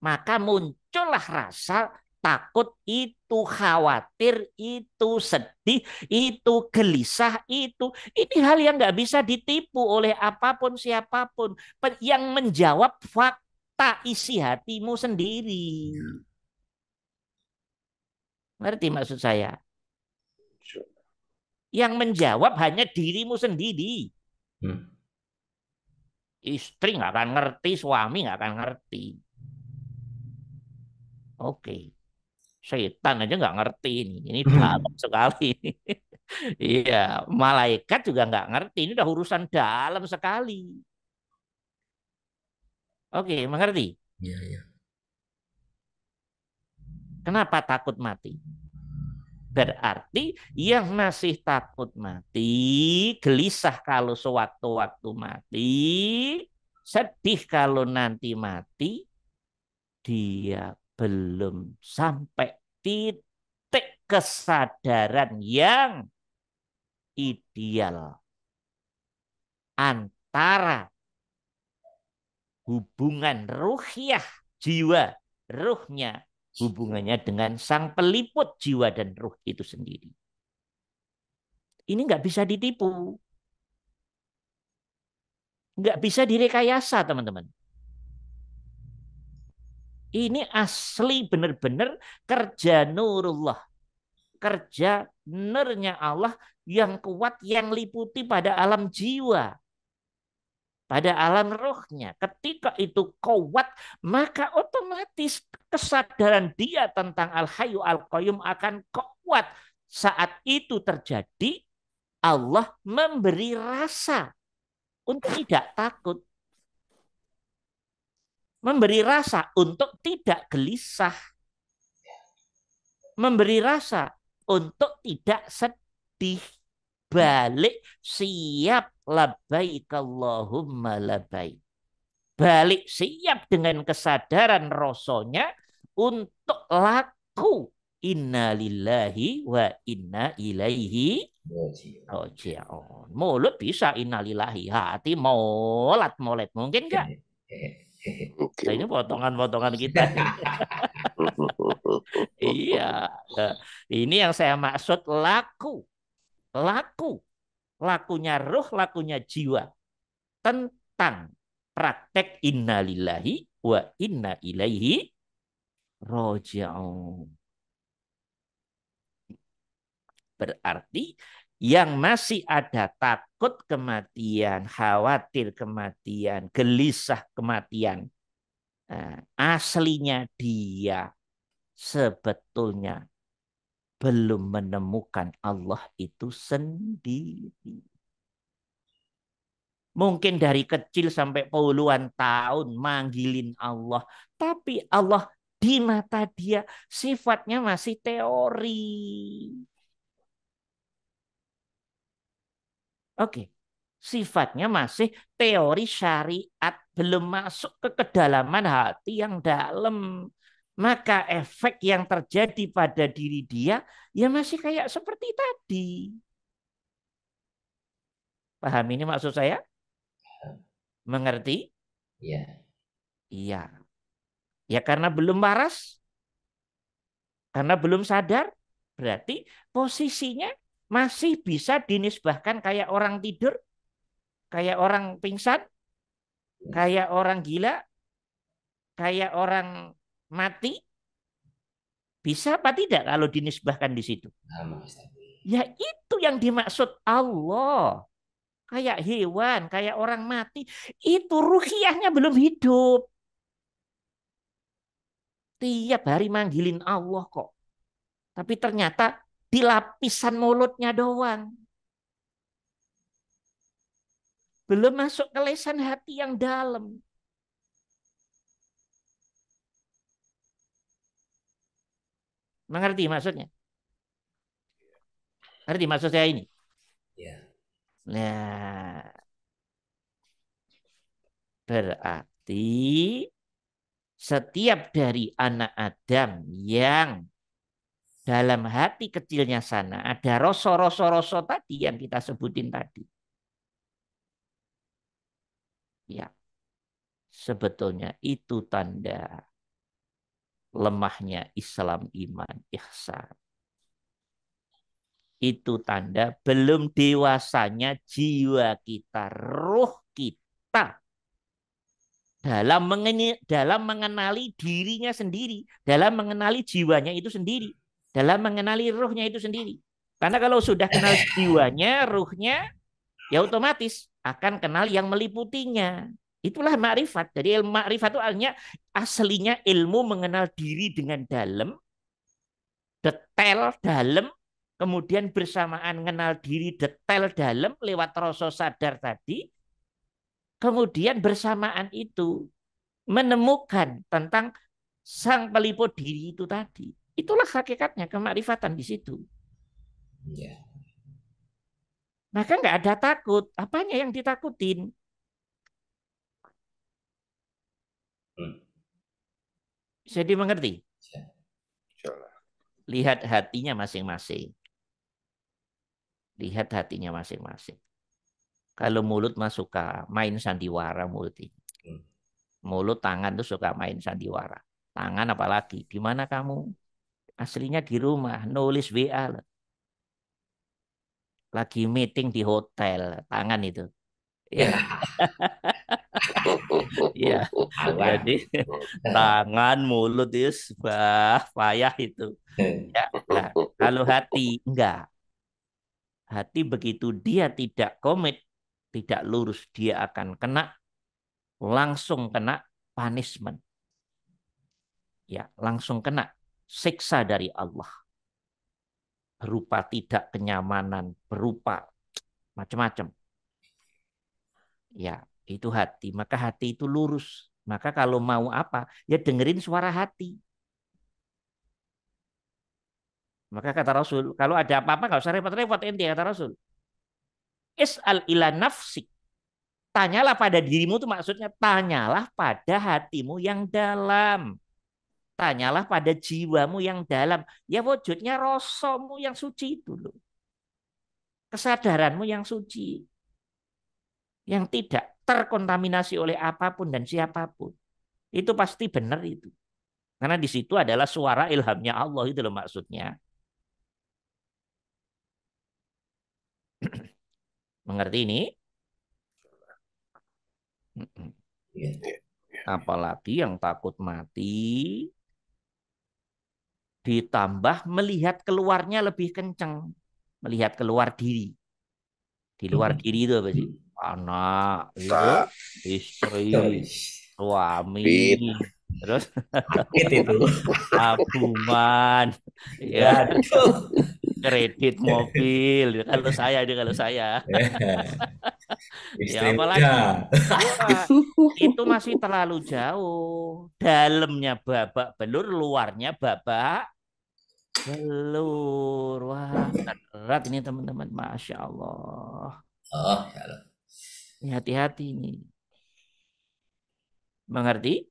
Maka muncullah rasa takut itu, khawatir itu, sedih itu, gelisah itu. Ini hal yang nggak bisa ditipu oleh apapun siapapun yang menjawab fakta isi hatimu sendiri. Ngerti maksud saya? Yang menjawab hanya dirimu sendiri. Hmm. Istri nggak akan ngerti, suami nggak akan ngerti. Oke. Setan aja nggak ngerti ini. Ini dalam sekali. Iya, malaikat juga nggak ngerti. Ini udah urusan dalam sekali. Oke, mengerti? Iya, iya. Kenapa takut mati? Berarti yang masih takut mati, gelisah kalau sewaktu-waktu mati, sedih kalau nanti mati, dia belum sampai titik kesadaran yang ideal antara hubungan ruhiyah jiwa, ruhnya, hubungannya dengan sang peliput jiwa dan ruh itu sendiri. Ini nggak bisa ditipu. Nggak bisa direkayasa, teman-teman. Ini asli benar-benar kerja nurullah. Kerja nurnya Allah yang kuat, yang liputi pada alam jiwa. Pada alam rohnya. Ketika itu kuat, maka otomatis kesadaran dia tentang Al-Hayyu Al-Qayyum akan kuat. Saat itu terjadi, Allah memberi rasa untuk tidak takut. Memberi rasa untuk tidak gelisah. Memberi rasa untuk tidak sedih. Balik siap labbaik Allahumma labbaik. Balik siap dengan kesadaran rasanya untuk laku. Inna lillahi wa inna ilaihi raji'un. Mulut bisa innalillahi, hati molat-molet. Mungkin nggak? Nah, ini Mungkin. potongan-potongan kita. Iya. Nah, ini yang saya maksud laku. Laku. Lakunya ruh, lakunya jiwa. Tentang praktek innalillahi wa inna ilaihi raji'un. Berarti yang masih ada takut kematian, khawatir kematian, gelisah kematian, aslinya dia sebetulnya belum menemukan Allah itu sendiri. Mungkin dari kecil sampai puluhan tahun manggilin Allah. Tapi Allah di mata dia sifatnya masih teori. Oke. Sifatnya masih teori syariat. Belum masuk ke kedalaman hati yang dalam. Maka efek yang terjadi pada diri dia ya masih kayak seperti tadi. Paham ini maksud saya? Mengerti? Iya. Iya. Ya karena belum waras, karena belum sadar, berarti posisinya masih bisa dinisbahkan kayak orang tidur, kayak orang pingsan, kayak orang gila, kayak orang mati. Bisa apa tidak kalau dinisbahkan di situ? Ya itu yang dimaksud Allah. Kayak hewan, kayak orang mati. Itu ruhiyahnya belum hidup. Tiap hari manggilin Allah kok. Tapi ternyata di lapisan mulutnya doang. Belum masuk ke lesan hati yang dalam. Mengerti maksudnya? Ngerti maksud saya ini? Iya. Nah, berarti setiap dari anak Adam yang dalam hati kecilnya sana ada rasa-rasa tadi yang kita sebutin tadi. Ya, sebetulnya itu tanda lemahnya Islam, iman, ihsan. Itu tanda belum dewasanya jiwa kita, ruh kita dalam mengenali dirinya sendiri, dalam mengenali jiwanya itu sendiri, dalam mengenali ruhnya itu sendiri. Karena kalau sudah kenal jiwanya, ruhnya, ya otomatis akan kenal yang meliputinya. Itulah makrifat. Jadi ilmu makrifat itu aslinya ilmu mengenal diri dengan dalam, detail dalam, kemudian bersamaan mengenal diri detail dalam lewat rasa sadar tadi, kemudian bersamaan itu menemukan tentang sang pelipur diri itu tadi. Itulah hakikatnya kemakrifatan di situ. Ya. Maka nggak ada takut. Apanya yang ditakutin? Bisa dimengerti? Insyaallah. Lihat hatinya masing-masing. Lihat hatinya masing-masing. Kalau mulut mah suka main sandiwara mulut ini. Mulut, tangan tuh suka main sandiwara. Tangan apalagi. Di mana kamu? Aslinya di rumah. Nulis WA. Lagi meeting di hotel. Tangan itu. Ya. Ya. Jadi tangan, mulut itu payah itu. Ya. Nah, kalau hati enggak. Hati begitu dia tidak komit, tidak lurus, dia akan langsung kena punishment. Ya, langsung kena siksa dari Allah. Berupa tidak kenyamanan, berupa macam-macam. Ya, itu hati. Maka hati itu lurus. Maka kalau mau apa, ya dengerin suara hati. Maka kata Rasul, kalau ada apa-apa nggak usah repot-repot ente, kata Rasul. Is'al ila nafsik. Tanyalah pada dirimu itu maksudnya tanyalah pada hatimu yang dalam. Tanyalah pada jiwamu yang dalam. Ya wujudnya rasamu yang suci itu loh. Kesadaranmu yang suci. Yang tidak terkontaminasi oleh apapun dan siapapun. Itu pasti benar itu. Karena di situ adalah suara ilhamnya Allah itu loh maksudnya. Mengerti ini? Apalagi yang takut mati ditambah melihat keluarnya lebih kencang. Melihat keluar diri. Di luar diri itu apa sih? Anak, ya, istri, suami, terus itu. tabungan, ya, kredit mobil. Kalau saya, ya apalagi wah, itu masih terlalu jauh. Dalamnya babak belur, luarnya babak belur. Wah, berat ini teman-teman. Masya Allah. Oh, Ini hati-hati ini. Mengerti?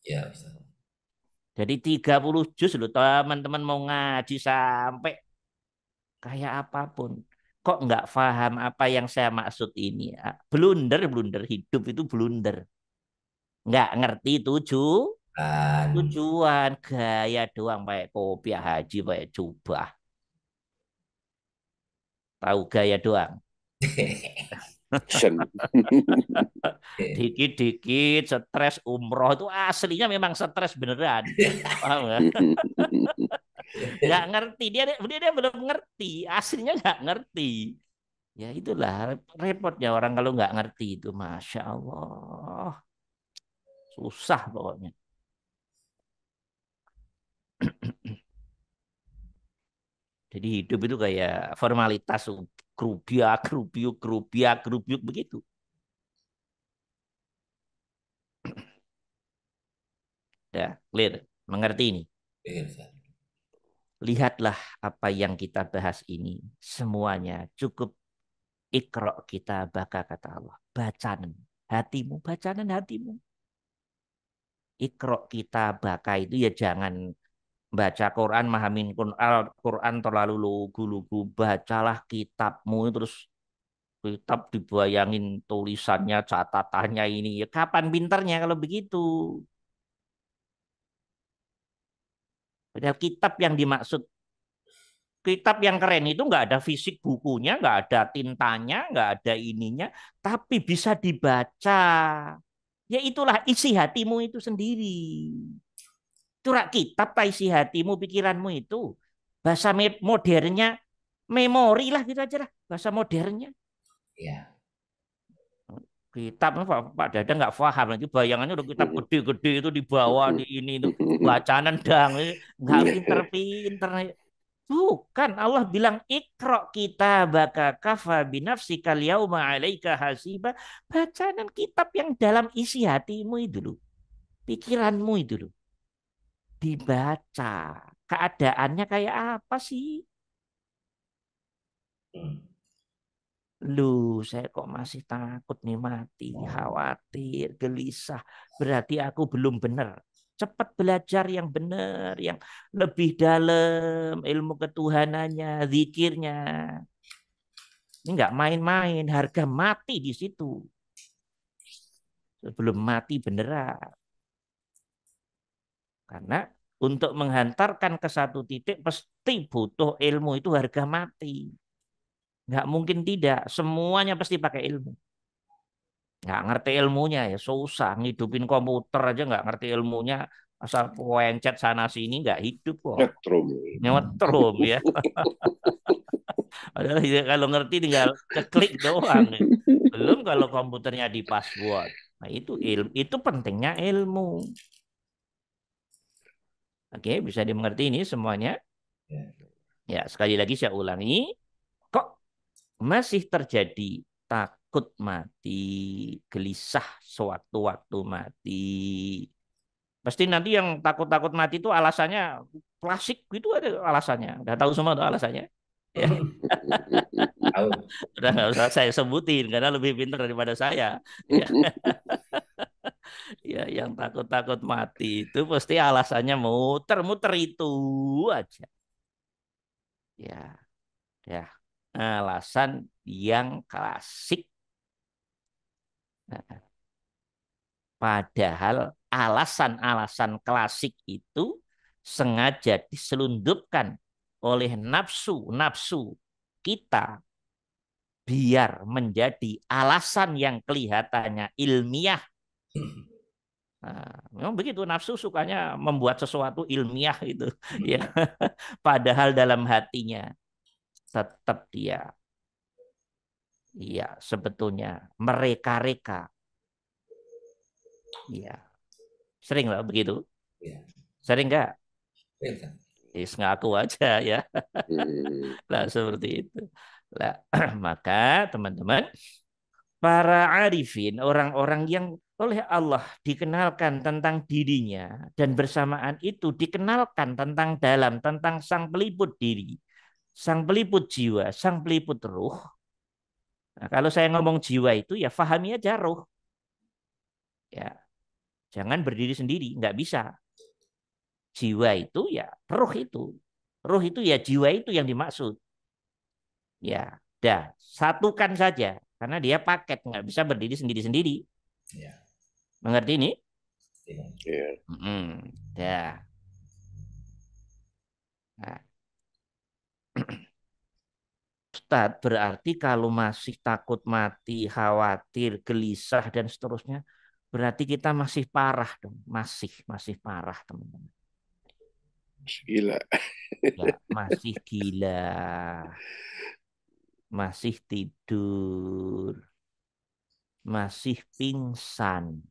ya, Ustaz. Jadi 30 juz loh teman-teman mau ngaji sampai kayak apapun. Kok nggak paham apa yang saya maksud ini? Blunder hidup itu blunder. Nggak ngerti tujuan gaya doang pakai kopiah haji pakai jubah. Tahu gaya doang. Dikit-dikit stres umroh itu aslinya memang stres beneran. Paham nggak? Nggak ngerti dia belum ngerti aslinya nggak ngerti. Ya itulah repotnya orang kalau nggak ngerti itu, masya Allah, susah pokoknya. Jadi hidup itu kayak formalitas, kerupiak begitu. Ya, clear, mengerti ini. Lihatlah apa yang kita bahas ini semuanya cukup Iqra kita baka kata Allah. Bacaan hatimu. Iqra kita baka itu ya jangan baca Quran, mahamin Quran terlalu lugu-lugu. Bacalah kitabmu terus kitab dibayangin tulisannya, catatannya ini. Ya kapan pinternya kalau begitu? Padahal kitab yang dimaksud kitab yang keren itu nggak ada fisik bukunya, nggak ada tintanya, nggak ada ininya, tapi bisa dibaca. Ya itulah isi hatimu itu sendiri. Itu kitab isi hatimu, pikiranmu itu. Bahasa modernnya memori lah gitu aja lah. Bahasa modernnya. Ya. Kitab Pak Dada nggak paham lagi bayangannya udah kitab gede-gede itu di bawah di ini itu bacaan dang nggak pinter-pinter. Bukan, Allah bilang Iqra kitabaka kafa binafsikal yauma 'alaika hasiba. Bacaan kitab yang dalam isi hatimu itu loh. Pikiranmu itu loh dibaca. Keadaannya kayak apa sih? Lu, saya kok masih takut nih mati, khawatir, gelisah. Berarti aku belum benar. Cepat belajar yang benar, yang lebih dalam ilmu ketuhanannya, zikirnya. Ini nggak main-main, harga mati di situ. Sebelum mati beneran. Karena untuk menghantarkan ke satu titik pasti butuh ilmu itu harga mati. Nggak mungkin tidak. Semuanya pasti pakai ilmu. Nggak ngerti ilmunya ya susah. Ngidupin komputer aja nggak ngerti ilmunya. Asal pencet sana sini nggak hidup kok. Nyetrum. Nyetrum ya. Padahal ya kalau ngerti tinggal keklik doang. Belum kalau komputernya di password. Nah itu ilmu, itu pentingnya ilmu. Oke, bisa dimengerti ini semuanya. Ya, sekali lagi saya ulangi. Kok masih terjadi takut mati, gelisah sewaktu-waktu mati. Pasti nanti yang takut-takut mati itu alasannya klasik gitu ada alasannya. Udah tahu semua tuh alasannya. Ya, Tahu. udah nggak usah saya sebutin karena lebih pintar daripada saya. Ya, ya yang takut-takut mati itu pasti alasannya muter-muter itu aja. Ya, ya. Alasan yang klasik. Nah, padahal alasan-alasan klasik itu sengaja diselundupkan oleh nafsu-nafsu kita biar menjadi alasan yang kelihatannya ilmiah. Nah, memang begitu nafsu sukanya membuat sesuatu ilmiah itu ya. Padahal dalam hatinya tetap dia ya sebetulnya mereka-reka. Ya, sering lah begitu. Ya. Sering nggak? Iya. Ngaku aja ya. Lah seperti itu. Lah, maka teman-teman, para arifin, orang-orang yang oleh Allah dikenalkan tentang dirinya dan bersamaan itu dikenalkan tentang dalam, tentang sang peliput diri, sang peliput jiwa, sang peliput ruh. Nah, kalau saya ngomong jiwa itu ya fahami aja ruh. Ya, jangan berdiri sendiri, nggak bisa. Jiwa itu ya ruh itu. Ruh itu ya jiwa itu yang dimaksud. Ya, dah satukan saja karena dia paket nggak bisa berdiri sendiri-sendiri. Ya. Mengerti ini? Iya. Dah. Nah, Ustadz, berarti kalau masih takut mati, khawatir, gelisah dan seterusnya, berarti kita masih parah dong, masih parah teman-teman. Gila. Ya, masih gila, masih tidur, masih pingsan.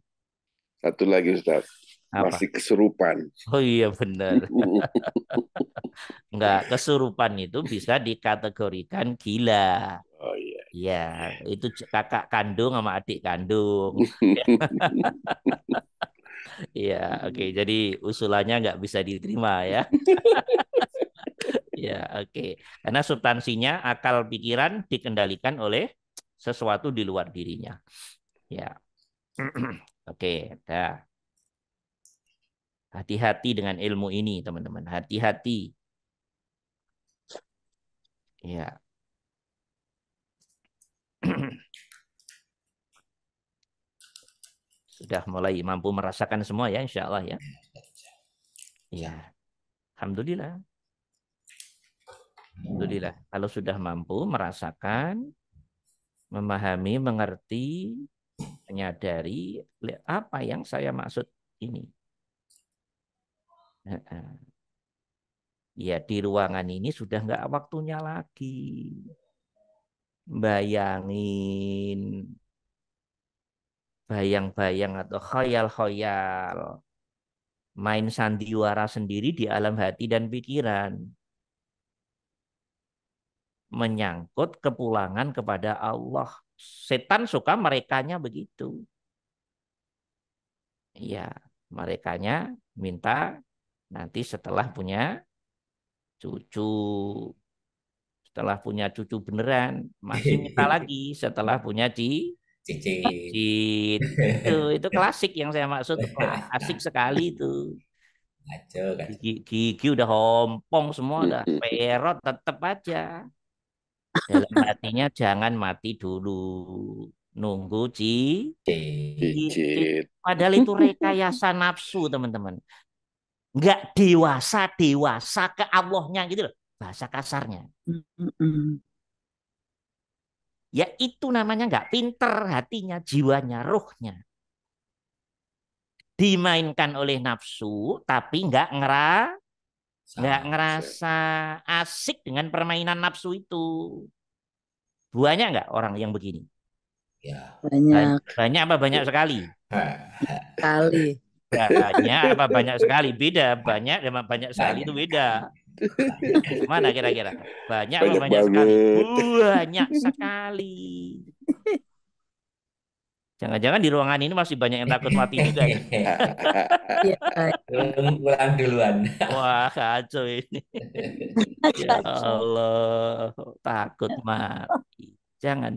Satu lagi Ustaz. Apa? Masih kesurupan. Oh iya benar. Enggak, kesurupan itu bisa dikategorikan gila. Oh iya. Ya, itu kakak kandung sama adik kandung. Iya, oke. Jadi usulannya nggak bisa diterima ya. Ya, oke. Karena substansinya akal pikiran dikendalikan oleh sesuatu di luar dirinya. Ya. Oke, dah. Hati-hati dengan ilmu ini, teman-teman. Hati-hati. Ya. Sudah mulai mampu merasakan semua ya, insya Allah ya. Ya, alhamdulillah. Alhamdulillah. Kalau sudah mampu merasakan, memahami, mengerti, menyadari apa yang saya maksud ini. Ya di ruangan ini sudah nggak waktunya lagi. Bayangin, bayang-bayang atau khayal-khayal. Main sandiwara sendiri di alam hati dan pikiran. Menyangkut kepulangan kepada Allah. Setan suka merekanya begitu. Ya, Merekanya minta nanti setelah punya cucu. Setelah punya cucu beneran, masih minta lagi setelah punya Cicit. cicit. Itu klasik yang saya maksud, klasik sekali itu. Ngaco kan. Gigi udah hompong semua, udah perot, tetep aja. Dalam hatinya jangan mati dulu. Nunggu cicit. Cicit. Padahal itu rekayasa nafsu, teman-teman. Nggak dewasa ke Allahnya gitu loh. Bahasa kasarnya. Ya itu namanya nggak pinter hatinya, jiwanya, ruhnya. Dimainkan oleh nafsu, tapi nggak ngerasa asik dengan permainan nafsu itu. Banyak nggak orang yang begini? Ya. Banyak Banyak apa banyak sekali? kali. Banyak apa banyak sekali? Beda. Banyak sama banyak sekali itu beda. Mana kira-kira? Banyak apa Banyak banyak sekali? banget. Banyak sekali. Jangan-jangan di ruangan ini masih banyak yang takut mati juga nih. Iya, Pulang duluan. Wah, kacau ini. Ya Allah, takut mati. Jangan.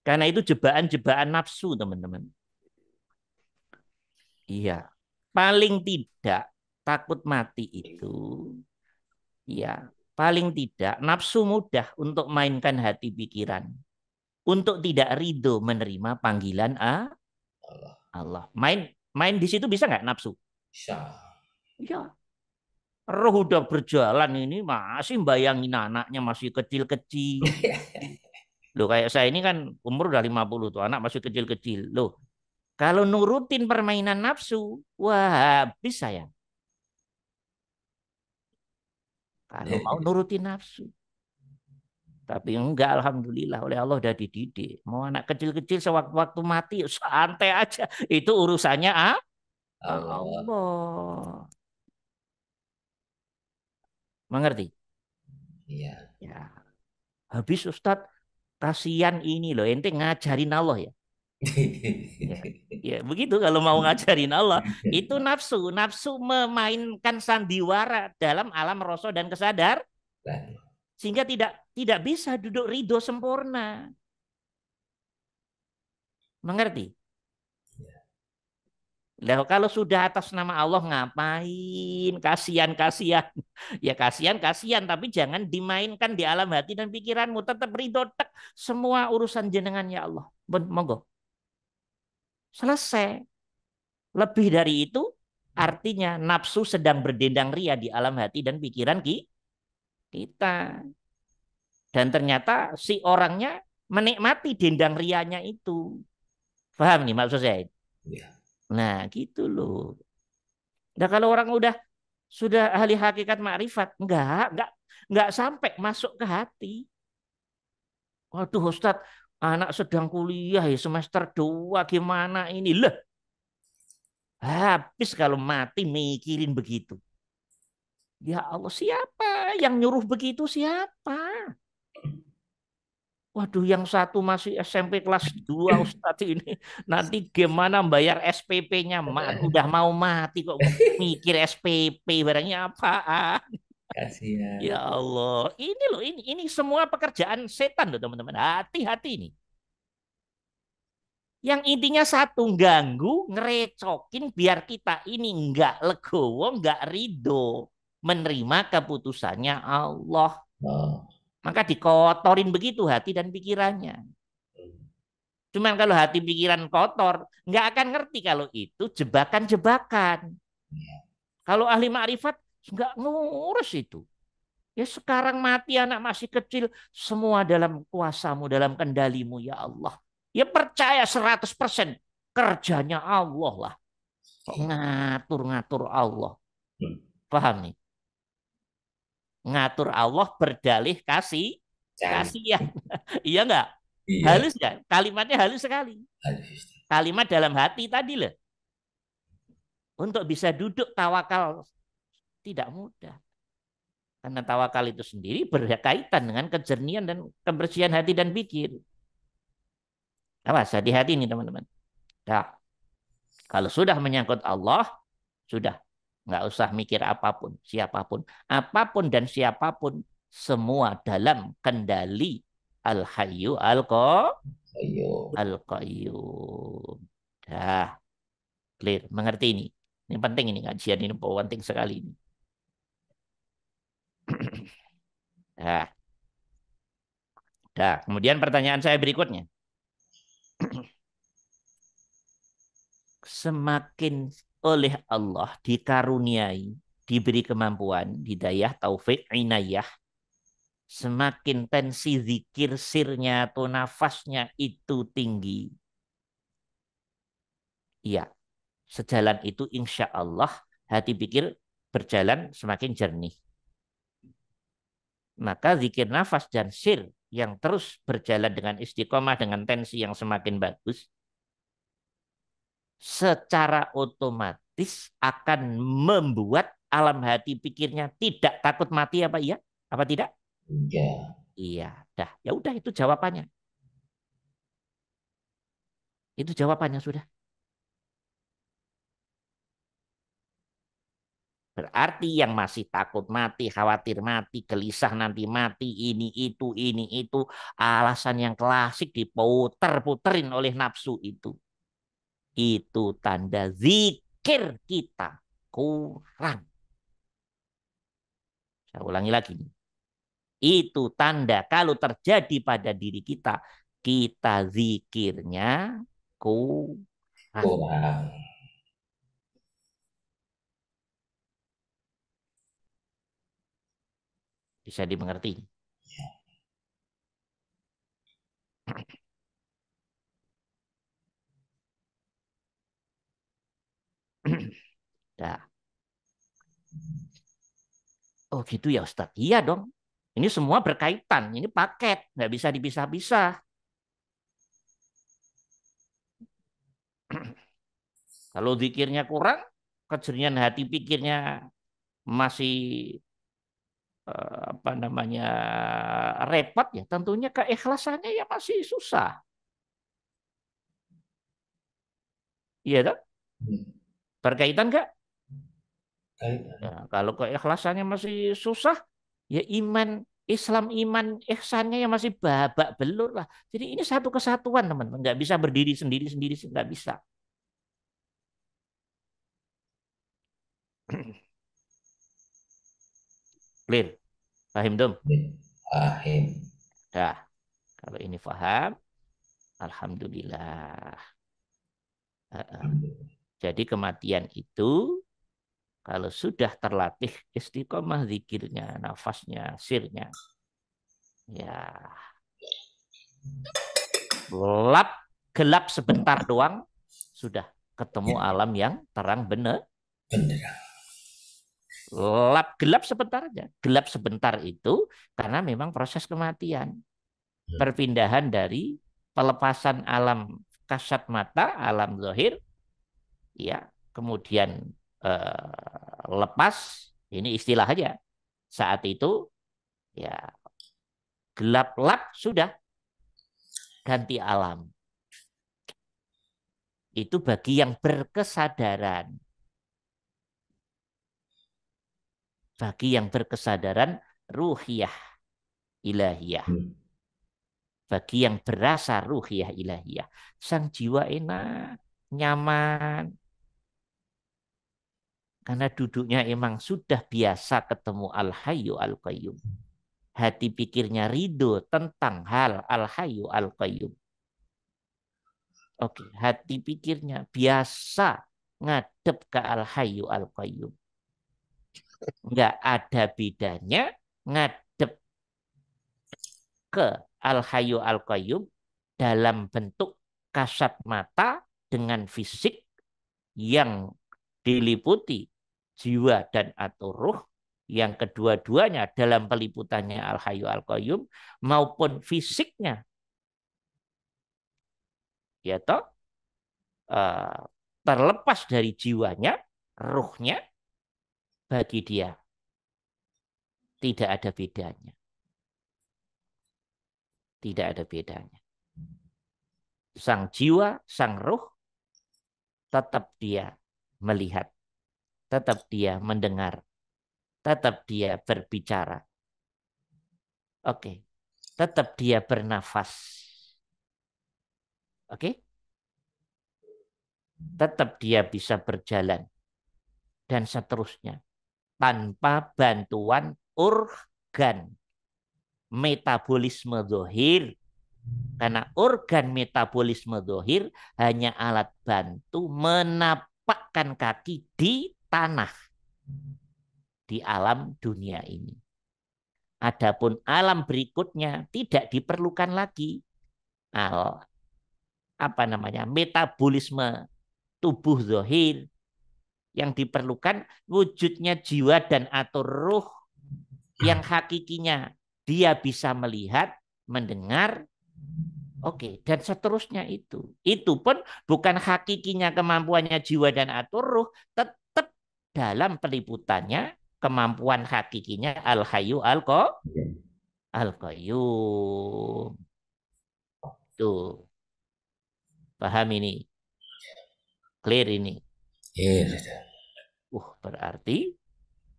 Karena itu jebakan-jebakan nafsu, teman-teman. Iya. Paling tidak takut mati itu, ya, paling tidak nafsu mudah untuk mainkan hati pikiran. Untuk tidak ridho menerima panggilan Allah. Main di situ bisa nggak nafsu? Bisa. Ya. Roh udah berjalan ini masih bayangin anaknya masih kecil-kecil. Loh kayak saya ini kan umur udah 50 tuh, anak masih kecil-kecil. Loh, kalau nurutin permainan nafsu, wah habis saya. Kalau mau nurutin nafsu. Tapi enggak, alhamdulillah oleh Allah udah dididik. Mau anak kecil-kecil sewaktu-waktu mati santai aja. Itu urusannya Allah. Mengerti? Iya. Ya. Habis Ustadz, kasihan ini loh, ente ngajarin Allah ya. Ya, begitu kalau mau ngajarin Allah, itu nafsu memainkan sandiwara dalam alam rasa dan sehingga tidak bisa duduk ridho sempurna. Mengerti? Nah, kalau sudah atas nama Allah ngapain? Kasihan. Ya kasihan, tapi jangan dimainkan di alam hati dan pikiranmu. Tetap ridho tek. Semua urusan jenengan ya Allah. Monggo. Selesai. Lebih dari itu, artinya nafsu sedang berdendang ria di alam hati dan pikiran kita. Dan ternyata si orangnya menikmati dendang rianya itu. Paham nih maksud saya? Ya. Nah, gitu loh. Nah, kalau orang sudah ahli hakikat makrifat, enggak sampai masuk ke hati. Waduh, Ustadz, anak sedang kuliah ya semester 2 gimana ini? Lah, habis kalau mati mikirin begitu. Ya Allah, siapa yang nyuruh begitu? Siapa? Waduh, yang satu masih SMP kelas 2 Ustadz ini. Nanti gimana bayar SPP-nya? Udah mau mati kok mikir SPP, barangnya apaan? Kasihan. Ya Allah, ini loh, ini semua pekerjaan setan loh teman-teman. Hati-hati ini. Yang intinya satu, ganggu, ngerecokin biar kita ini nggak legowo, nggak ridho menerima keputusannya Allah. Maka dikotorin begitu hati dan pikirannya. Cuman kalau hati pikiran kotor, nggak akan ngerti kalau itu jebakan-jebakan. Kalau ahli makrifat, nggak ngurus itu. Ya sekarang mati anak masih kecil, semua dalam kuasamu, dalam kendalimu ya Allah. Ya percaya 100% kerjanya Allah lah. Ngatur-ngatur Allah. Paham nih? Ngatur Allah berdalih kasihan. Iya enggak? Iya. Halus enggak? Kalimatnya halus sekali. Kalimat dalam hati tadi loh. Untuk bisa duduk tawakal tidak mudah. Karena tawakal itu sendiri berkaitan dengan kejernihan dan kebersihan hati dan pikir. Awas, hati-hati nih teman-teman. Nah, Kalau sudah menyangkut Allah, sudah. Nggak usah mikir apapun, siapapun. Apapun dan siapapun, semua dalam kendali Al-Hayyu Ayo. Al-Qayyum. Dah, clear. Mengerti ini? Ini penting ini, kajian ini penting sekali ini. Dah. Dah. Kemudian pertanyaan saya berikutnya. Semakin oleh Allah dikaruniai, diberi kemampuan, hidayah, taufik, inayah, semakin tensi zikir sirnya atau nafasnya itu tinggi. Iya, sejalan itu insya Allah hati pikir berjalan semakin jernih. Maka zikir nafas dan sir yang terus berjalan dengan istiqomah dengan tensi yang semakin bagus, secara otomatis akan membuat alam hati pikirnya tidak takut mati apa iya? Apa tidak? Ya. Iya, dah. Ya udah itu jawabannya. Itu jawabannya sudah. Berarti yang masih takut mati, khawatir mati, gelisah nanti mati, ini itu, alasan yang klasik diputer-puterin oleh nafsu itu. Itu tanda zikir kita kurang. Saya ulangi lagi. Itu tanda kalau terjadi pada diri kita, kita zikirnya kurang. Kurang. Bisa dimengerti? Nah. Oh gitu ya Ustaz. Iya dong. Ini semua berkaitan. Ini paket. Nggak bisa dipisah-pisah. Kalau zikirnya kurang, kejernihan hati pikirnya masih apa namanya repot ya. Tentunya keikhlasannya ya masih susah. Iya dong? Berkaitan nggak? Ya, kalau keikhlasannya masih susah, ya iman Islam iman ihsannya yang masih babak belur lah. Jadi ini satu kesatuan teman-teman, nggak bisa berdiri sendiri nggak bisa. Clear, paham dong? Paham. Dah, kalau ini paham, alhamdulillah. Jadi kematian itu kalau sudah terlatih istiqomah zikirnya, nafasnya, sirnya, ya gelap sebentar doang sudah ketemu alam yang terang bener. Benar. Gelap sebentar aja. Gelap sebentar itu karena memang proses kematian. Perpindahan dari pelepasan alam kasat mata, alam zahir, ya, kemudian lepas, ini istilah aja. Saat itu ya gelap sudah ganti alam. Itu bagi yang berkesadaran. Bagi yang berkesadaran ruhiyah ilahiyah. Bagi yang berasa ruhiyah ilahiyah. Sang jiwa enak, nyaman. Karena duduknya emang sudah biasa ketemu Al-Hayyu Al-Qayyum. Hati pikirnya ridho tentang hal Al-Hayyu Al-Qayyum. Oke, hati pikirnya biasa ngadep ke Al-Hayyu Al-Qayyum. Nggak ada bedanya ngadep ke Al-Hayyu Al-Qayyum dalam bentuk kasat mata dengan fisik yang diliputi jiwa dan atau ruh, yang kedua-duanya dalam peliputannya Al-Hayyu Al-Qayyum maupun fisiknya, ya toh, terlepas dari jiwanya, ruhnya, bagi dia tidak ada bedanya. Tidak ada bedanya. Sang jiwa, sang ruh tetap dia melihat, tetap dia mendengar, tetap dia berbicara. Oke, tetap dia bernafas. Oke, tetap dia bisa berjalan dan seterusnya tanpa bantuan organ metabolisme zahir. Karena organ metabolisme zahir hanya alat bantu menapakkan kaki di tanah, di alam dunia ini. Adapun alam berikutnya tidak diperlukan lagi metabolisme tubuh zahir. Yang diperlukan wujudnya jiwa dan atau ruh yang hakikinya dia bisa melihat, mendengar, oke, dan seterusnya itu. Itu pun bukan hakikinya kemampuannya jiwa dan atur ruh, tetap dalam peliputannya kemampuan hakikinya al-hayyu al-qayyum. Tuh. Paham ini? Clear ini? Iya. Berarti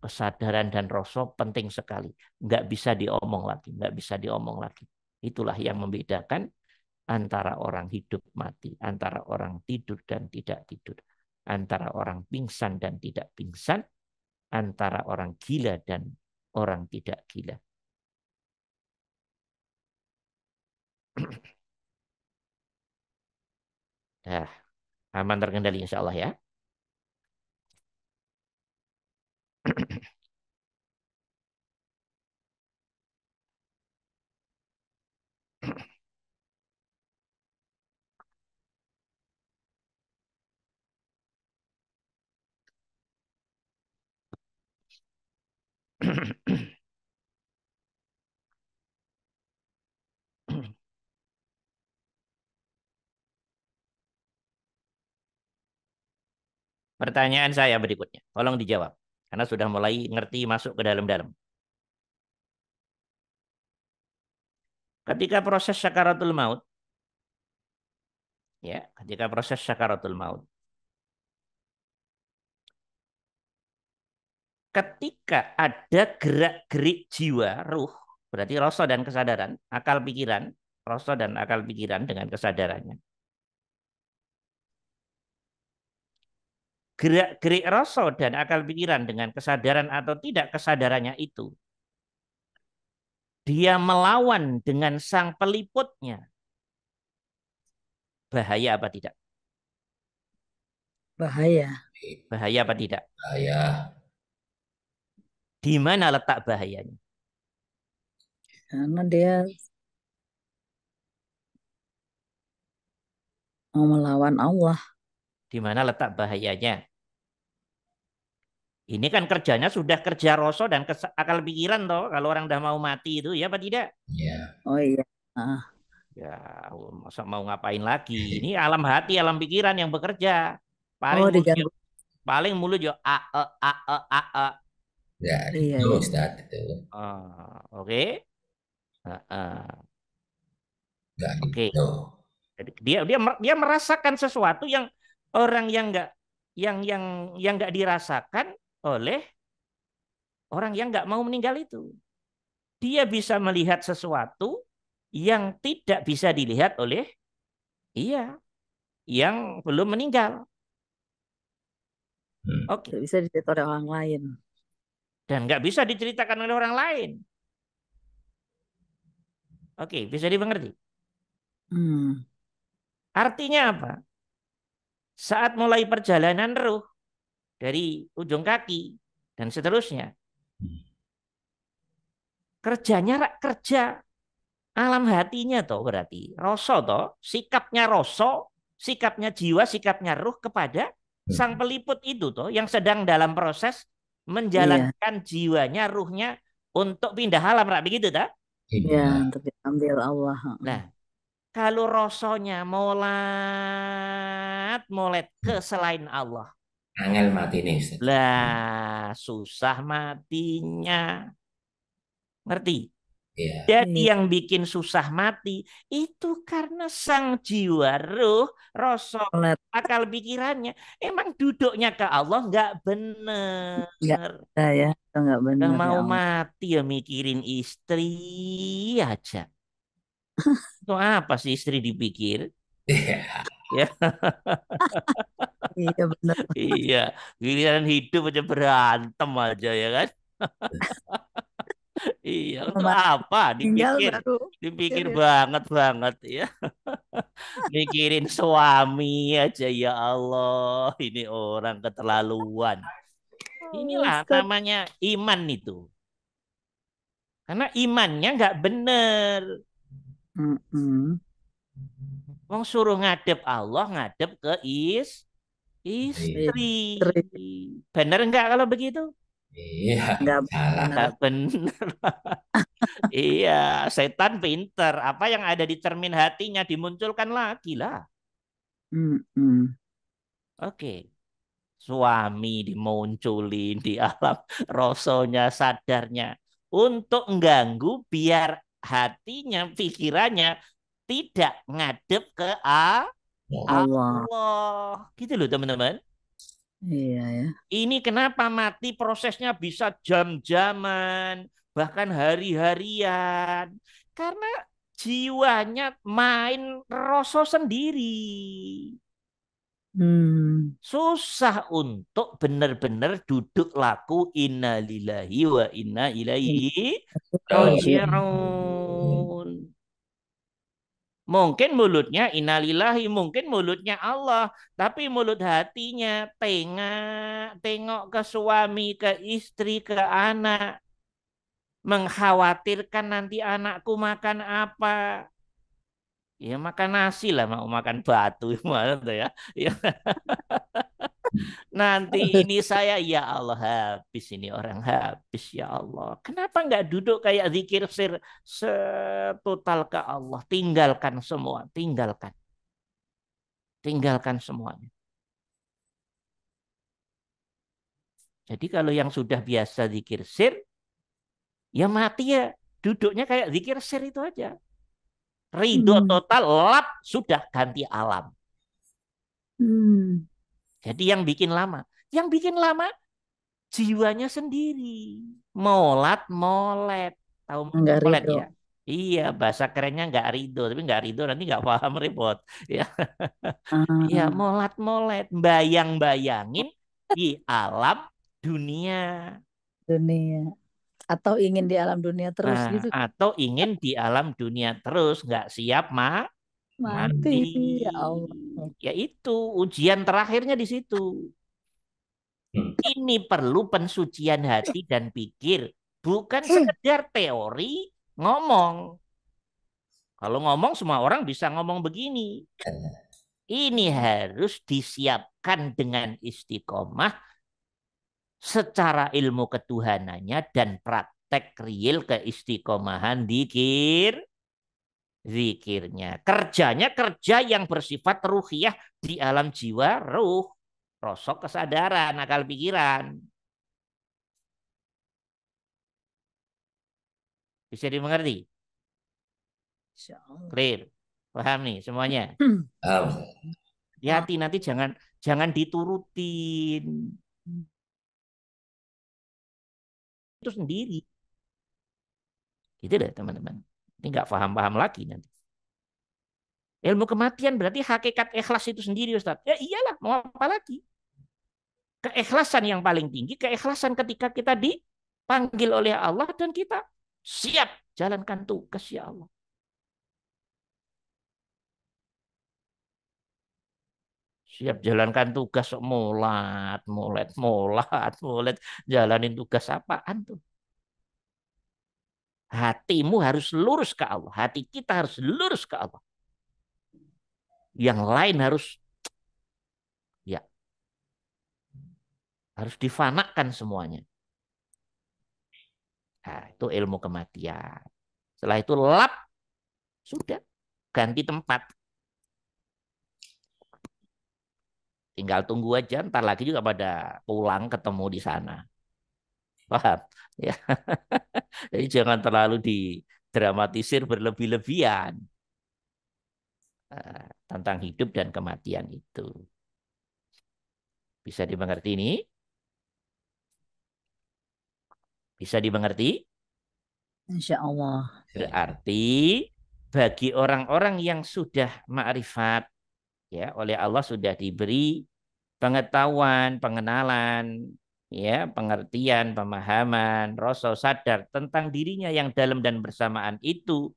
kesadaran dan rasa penting sekali. Nggak bisa diomong lagi, nggak bisa diomong lagi. Itulah yang membedakan antara orang hidup mati, antara orang tidur dan tidak tidur, antara orang pingsan dan tidak pingsan, antara orang gila dan orang tidak gila. Dah, aman terkendali insya Allah ya. Pertanyaan saya berikutnya, tolong dijawab. Karena sudah mulai ngerti masuk ke dalam-dalam. Ketika proses sakaratul maut, ya, ketika proses sakaratul maut, ketika ada gerak-gerik jiwa, ruh, berarti rasa dan kesadaran, akal pikiran, rasa dan akal pikiran dengan kesadarannya. Gerak-gerik rasa dan akal pikiran dengan kesadaran atau tidak kesadarannya itu, dia melawan dengan sang peliputnya. Bahaya apa tidak? Bahaya. Bahaya apa tidak? Bahaya. Di mana letak bahayanya? Karena dia mau melawan Allah. Di mana letak bahayanya? Ini kan kerjanya sudah kerja rasa dan akal pikiran toh. Kalau orang udah mau mati itu ya apa tidak? Ya. Oh iya. Ya, masa mau ngapain lagi? Ini alam hati, alam pikiran yang bekerja. Oh diganggu. Paling mulut yo a e a e a e. Ya, Iya, itu iya. Ustaz itu. Oke. Enggak Oke. gitu. Jadi dia merasakan sesuatu yang orang yang nggak dirasakan oleh orang yang nggak mau meninggal itu. Dia bisa melihat sesuatu yang tidak bisa dilihat oleh yang belum meninggal. Oke. Nggak bisa dilihat oleh orang lain. Dan nggak bisa diceritakan oleh orang lain. Oke, bisa dimengerti. Artinya apa? Saat mulai perjalanan ruh dari ujung kaki dan seterusnya, kerja alam hatinya toh berarti rasa toh, sikapnya jiwa, sikapnya ruh kepada sang peliput itu toh yang sedang dalam proses menjalankan jiwanya, ruhnya untuk pindah alam, begitu tak? Iya, untuk diambil Allah. Nah, kalau rasanya molet ke selain Allah, angel mati nih Ustaz. lah susah matinya. Ngerti? Iya. Jadi Iya. yang bikin susah mati itu karena sang jiwa ruh, rasa Pelet. akal pikirannya emang duduknya ke Allah nggak Nggak bener. ada ya. Itu nggak Udah benar ya mau Allah. mati ya mikirin istri aja. Itu apa sih istri dipikir? Iya. Ya, Iya benar. iya. Giliran hidup aja berantem aja ya kan? Iya, untuk Mama apa tinggal dipikir? baru Dipikir pikirin. banget banget ya. Mikirin suami aja ya Allah. Ini orang keterlaluan. Oh, Inilah Ustaz. namanya iman itu. Karena imannya nggak bener. Mm-mm. Wong suruh ngadep Allah, ngadep ke Iya. istri. Istri. Bener nggak kalau begitu? Iya. Nggak Salah. benar. Nggak bener. Iya, setan pinter. Apa yang ada di cermin hatinya dimunculkan lagi lah. Mm-mm. Oke. Suami dimunculin di alam rasonya, sadarnya. Untuk mengganggu biar hatinya, pikirannya tidak ngadep ke Allah. Allah. Gitu loh teman-teman. Iya ya. Ini kenapa mati prosesnya bisa jam-jaman, bahkan hari-harian. Karena jiwanya main rasa sendiri. Hmm. Susah untuk benar-benar duduk laku innalillahi wa inna ilaihi Roji'un. raji'un. Mungkin mulutnya innalillahi, mungkin mulutnya Allah, tapi mulut hatinya tengok ke suami, ke istri, ke anak, mengkhawatirkan nanti anakku makan apa. Ya makan nasi lah, mau makan batu gimana tuh ya. Ya, nanti ini saya ya Allah habis ini orang habis ya Allah. Kenapa nggak duduk kayak zikir sir setotal ke Allah, tinggalkan semua, tinggalkan semuanya. Jadi kalau yang sudah biasa zikir sir, ya mati ya duduknya kayak zikir sir itu aja. Ridho Hmm. total, lap sudah ganti alam. Hmm. Jadi yang bikin lama jiwanya sendiri. Molet, tahu Nggak molet ridho. ya? Iya, bahasa kerennya nggak ridho, tapi nggak ridho nanti nggak paham repot. Ya, ya Ah, molet, bayangin di alam dunia. dunia. Atau ingin di alam dunia terus Nah, gitu. atau ingin di alam dunia terus, nggak siap Mati. mati. Ya Allah. Ya itu ujian terakhirnya di situ. Hmm. Ini perlu pensucian hati dan pikir, bukan Hmm. sekedar teori ngomong. Kalau ngomong semua orang bisa ngomong begini. Ini harus disiapkan dengan istiqomah secara ilmu ketuhanannya dan praktek real keistiqomahan zikirnya. Kerjanya kerja yang bersifat ruhiyah di alam jiwa, ruh, rosok kesadaran, akal pikiran. Bisa dimengerti? Insya Allah. Clear? Paham nih semuanya? Tahu. Hati-hati nanti jangan diturutin. Itu sendiri. Gitu deh teman-teman. Ini nggak paham-paham lagi nanti. Ilmu kematian berarti hakikat ikhlas itu sendiri Ustaz. Ya iyalah, mau apa lagi? Keikhlasan yang paling tinggi, keikhlasan ketika kita dipanggil oleh Allah dan kita siap jalankan tugas ya Allah. Siap jalankan tugas mulat, jalanin tugas apaan tuh? Hatimu harus lurus ke Allah, hati kita harus lurus ke Allah. Yang lain harus difanakan semuanya. Nah, itu ilmu kematian. Setelah itu lap, sudah ganti tempat. Tinggal tunggu aja, ntar lagi juga pada pulang ketemu di sana. Paham? Ya. Jadi jangan terlalu dramatisir berlebih-lebihan tentang hidup dan kematian itu. Bisa dimengerti ini? Bisa dimengerti? Insya Allah. Berarti bagi orang-orang yang sudah ma'rifat, ya, oleh Allah sudah diberi pengetahuan, pengenalan, ya, pengertian, pemahaman, rasa sadar tentang dirinya yang dalam dan bersamaan itu,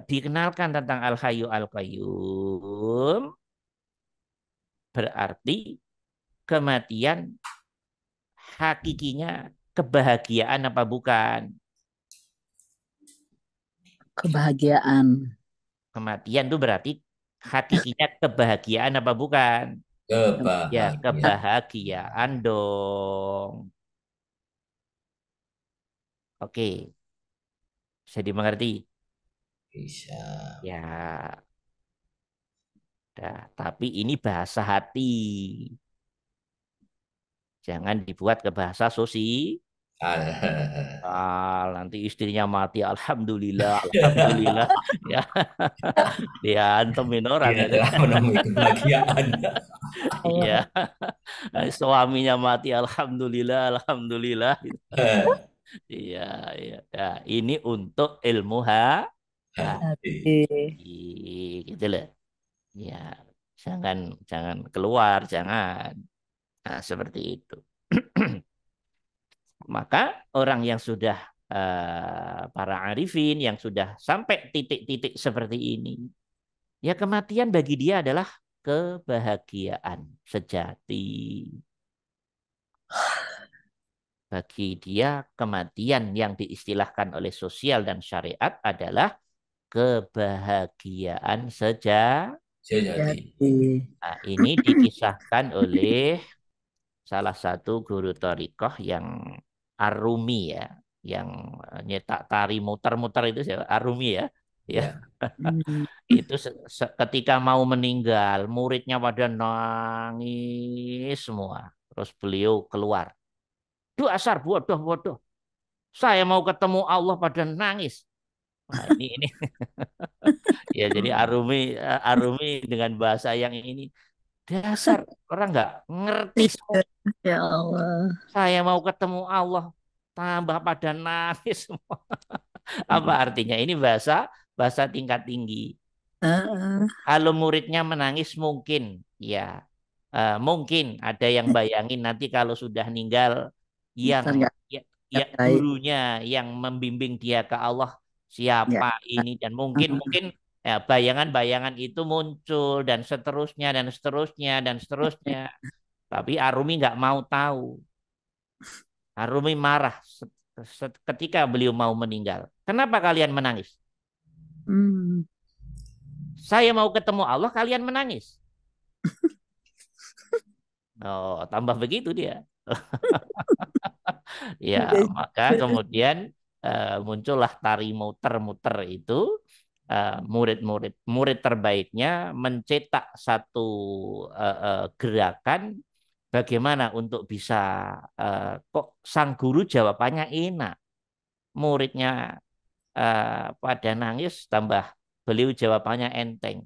dikenalkan tentang Al-Hayyu Al-Qayyum, berarti kematian hakikinya kebahagiaan apa bukan? Kebahagiaan. Kematian itu berarti hakikinya kebahagiaan apa bukan? Ya, Kebahagiaan. kebahagiaan dong. Oke, bisa dimengerti? Bisa. Ya, tapi ini bahasa hati. Jangan dibuat ke bahasa sosial. Nanti istrinya mati, alhamdulillah, alhamdulillah. Ya, diantemin orang Dia itu. telah menemui kebahagiaan. Iya, suaminya mati, alhamdulillah, alhamdulillah. Iya, iya. Nah, ini untuk ilmu hati, gitu loh. Ya, jangan jangan keluar, jangan. Nah, seperti itu. Maka orang yang sudah para arifin yang sudah sampai titik-titik seperti ini, ya kematian bagi dia adalah kebahagiaan sejati. Bagi dia kematian yang diistilahkan oleh sosial dan syariat adalah kebahagiaan Sejati. Nah, ini dikisahkan oleh salah satu guru thariqah yang Arumi ya, yang nyetak tari muter-muter itu siapa? Arumi ya. Ya. Itu ketika mau meninggal, muridnya pada nangis semua. Terus beliau keluar. Dasar bodoh-bodoh. Saya mau ketemu Allah pada nangis. Nah, ini ya jadi Arumi dengan bahasa yang ini, dasar orang nggak ngerti semua. Ya Allah. Saya mau ketemu Allah, tambah pada nangis semua. Apa artinya? Ini bahasa bahasa tingkat tinggi. Kalau muridnya menangis mungkin, ya mungkin ada yang bayangin nanti kalau sudah meninggal yang ya gurunya yang membimbing dia ke Allah siapa ini, dan mungkin ya, bayangan-bayangan itu muncul dan seterusnya dan seterusnya dan seterusnya. Tapi Arumi nggak mau tahu. Arumi marah ketika beliau mau meninggal. Kenapa kalian menangis? Saya mau ketemu Allah, kalian menangis. Oh, tambah begitu dia. Ya, maka kemudian muncullah tari muter-muter itu. Murid terbaiknya mencetak satu gerakan bagaimana untuk bisa kok sang guru jawabannya enak, muridnya pada nangis, tambah beliau jawabannya enteng.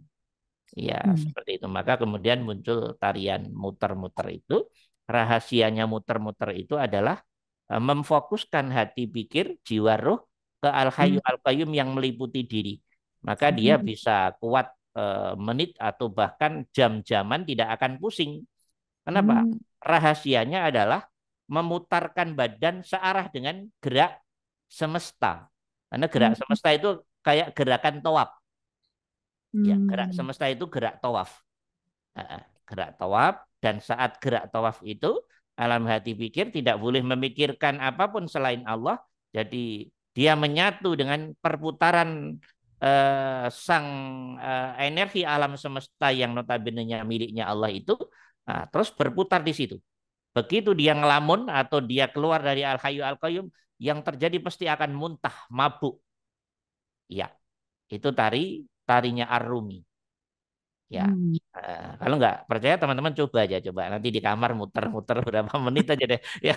Ya, seperti itu. Maka kemudian muncul tarian muter-muter itu. Rahasianya muter-muter itu adalah memfokuskan hati pikir, jiwa roh ke Al-Hayyu Al-Qayyum yang meliputi diri. Maka dia bisa kuat menit atau bahkan jam-jaman tidak akan pusing. Kenapa? Rahasianya adalah memutarkan badan searah dengan gerak semesta. Karena gerak semesta itu kayak gerakan tawaf. Ya, gerak semesta itu gerak tawaf. Gerak tawaf, dan saat gerak tawaf itu alam hati pikir tidak boleh memikirkan apapun selain Allah. Jadi dia menyatu dengan perputaran sang energi alam semesta yang notabene-nya miliknya Allah itu. Nah, terus berputar di situ. Begitu dia ngelamun atau dia keluar dari Al-Hayyu Al-Qayyum, yang terjadi pasti akan muntah, mabuk. Ya, itu tarinya Ar-Rumi. Ya, Hmm. kalau nggak percaya teman-teman coba aja, coba nanti di kamar muter-muter berapa menit aja deh. Ya,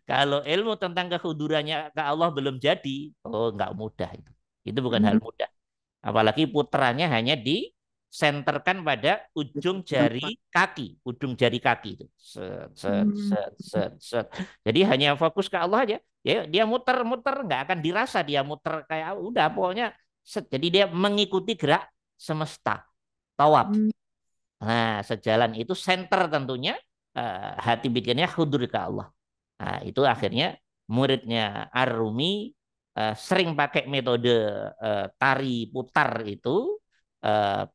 kalau ilmu tentang kehudurannya ke Allah belum jadi, oh nggak mudah itu. Itu bukan hal Hmm. mudah. Apalagi puterannya hanya disenterkan pada ujung jari kaki itu. Set, set, Hmm. set, set, set. Jadi hanya fokus ke Allah aja. Ya, dia muter-muter nggak akan dirasa dia muter kayak udah pokoknya set. Jadi dia mengikuti gerak semesta, tawaf. Hmm. Nah, sejalan itu center tentunya hati pikirnya hudur ke Allah. Nah, itu akhirnya muridnya Ar-Rumi sering pakai metode tari putar itu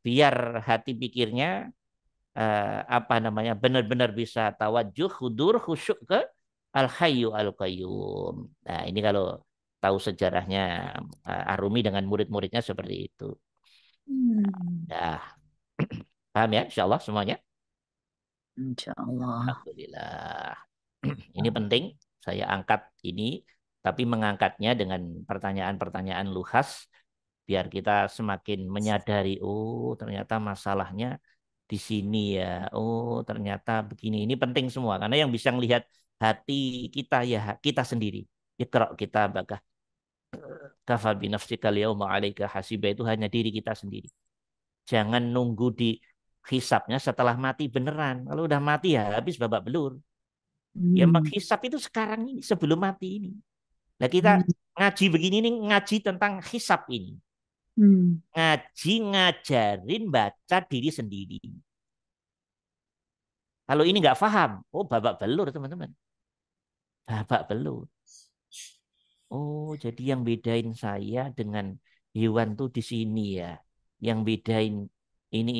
biar hati pikirnya apa namanya benar-benar bisa tawajuh, hudur, khusyuk ke Al-Hayyu Al-Qayyum. Nah, ini kalau tahu sejarahnya Ar-Rumi dengan murid-muridnya seperti itu. Hmm. Nah, paham ya, insya Allah semuanya. Insya Allah. Alhamdulillah. Ini penting saya angkat ini, tapi mengangkatnya dengan pertanyaan-pertanyaan luas biar kita semakin menyadari, oh ternyata masalahnya di sini ya. Oh ternyata begini. Ini penting semua karena yang bisa melihat hati kita ya kita sendiri. Iqra kita bakah kafa binafsika yauma 'alaika hasiba itu hanya diri kita sendiri. Jangan nunggu di hisapnya setelah mati beneran. Kalau udah mati ya habis babak belur. Ya Hmm. menghisap itu sekarang ini sebelum mati ini. Nah kita Hmm. ngaji begini nih ngaji tentang hisap ini. Hmm. Ngaji ngajarin baca diri sendiri. Kalau ini nggak paham, oh babak belur teman-teman. Babak belur. Oh jadi yang bedain saya dengan hewan tuh di sini ya. Yang bedain ini.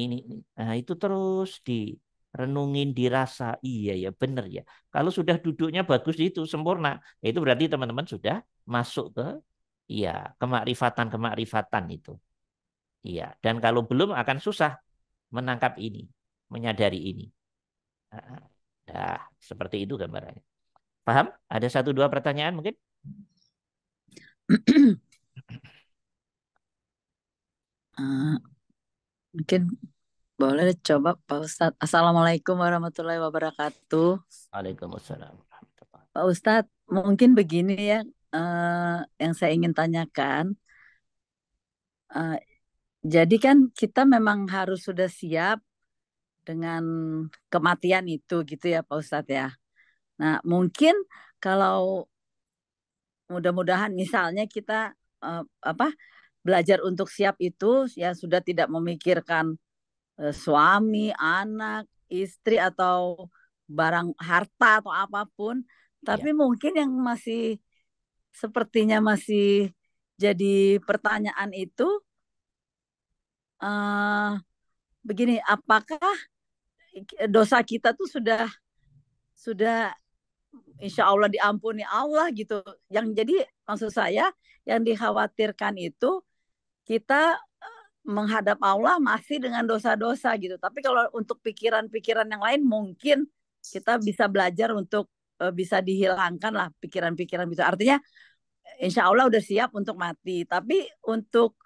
Nah itu terus direnungin, dirasa. Iya ya benar ya. Kalau sudah duduknya bagus itu sempurna, ya itu berarti teman-teman sudah masuk ke iya kemakrifatan itu. Iya. Dan kalau belum akan susah menangkap ini, menyadari ini. Nah, seperti itu gambarannya. Paham? Ada satu dua pertanyaan mungkin? Ah, mungkin boleh coba Pak Ustadz. Assalamualaikum warahmatullahi wabarakatuh. Waalaikumsalam. Pak Ustadz, mungkin begini ya, yang saya ingin tanyakan. Eh, jadi kan kita memang harus sudah siap dengan kematian itu gitu ya Pak Ustadz ya. Nah mungkin kalau mudah-mudahan misalnya kita apa belajar untuk siap itu ya sudah tidak memikirkan suami, anak, istri atau barang harta atau apapun, Ya. tapi mungkin yang masih sepertinya masih jadi pertanyaan itu eh, begini, apakah dosa kita tuh sudah insya Allah diampuni Allah gitu. Yang jadi maksud saya yang dikhawatirkan itu kita menghadap Allah masih dengan dosa-dosa gitu. Tapi kalau untuk pikiran-pikiran yang lain mungkin kita bisa belajar untuk bisa dihilangkan lah pikiran-pikiran itu. Artinya insya Allah udah siap untuk mati. Tapi untuk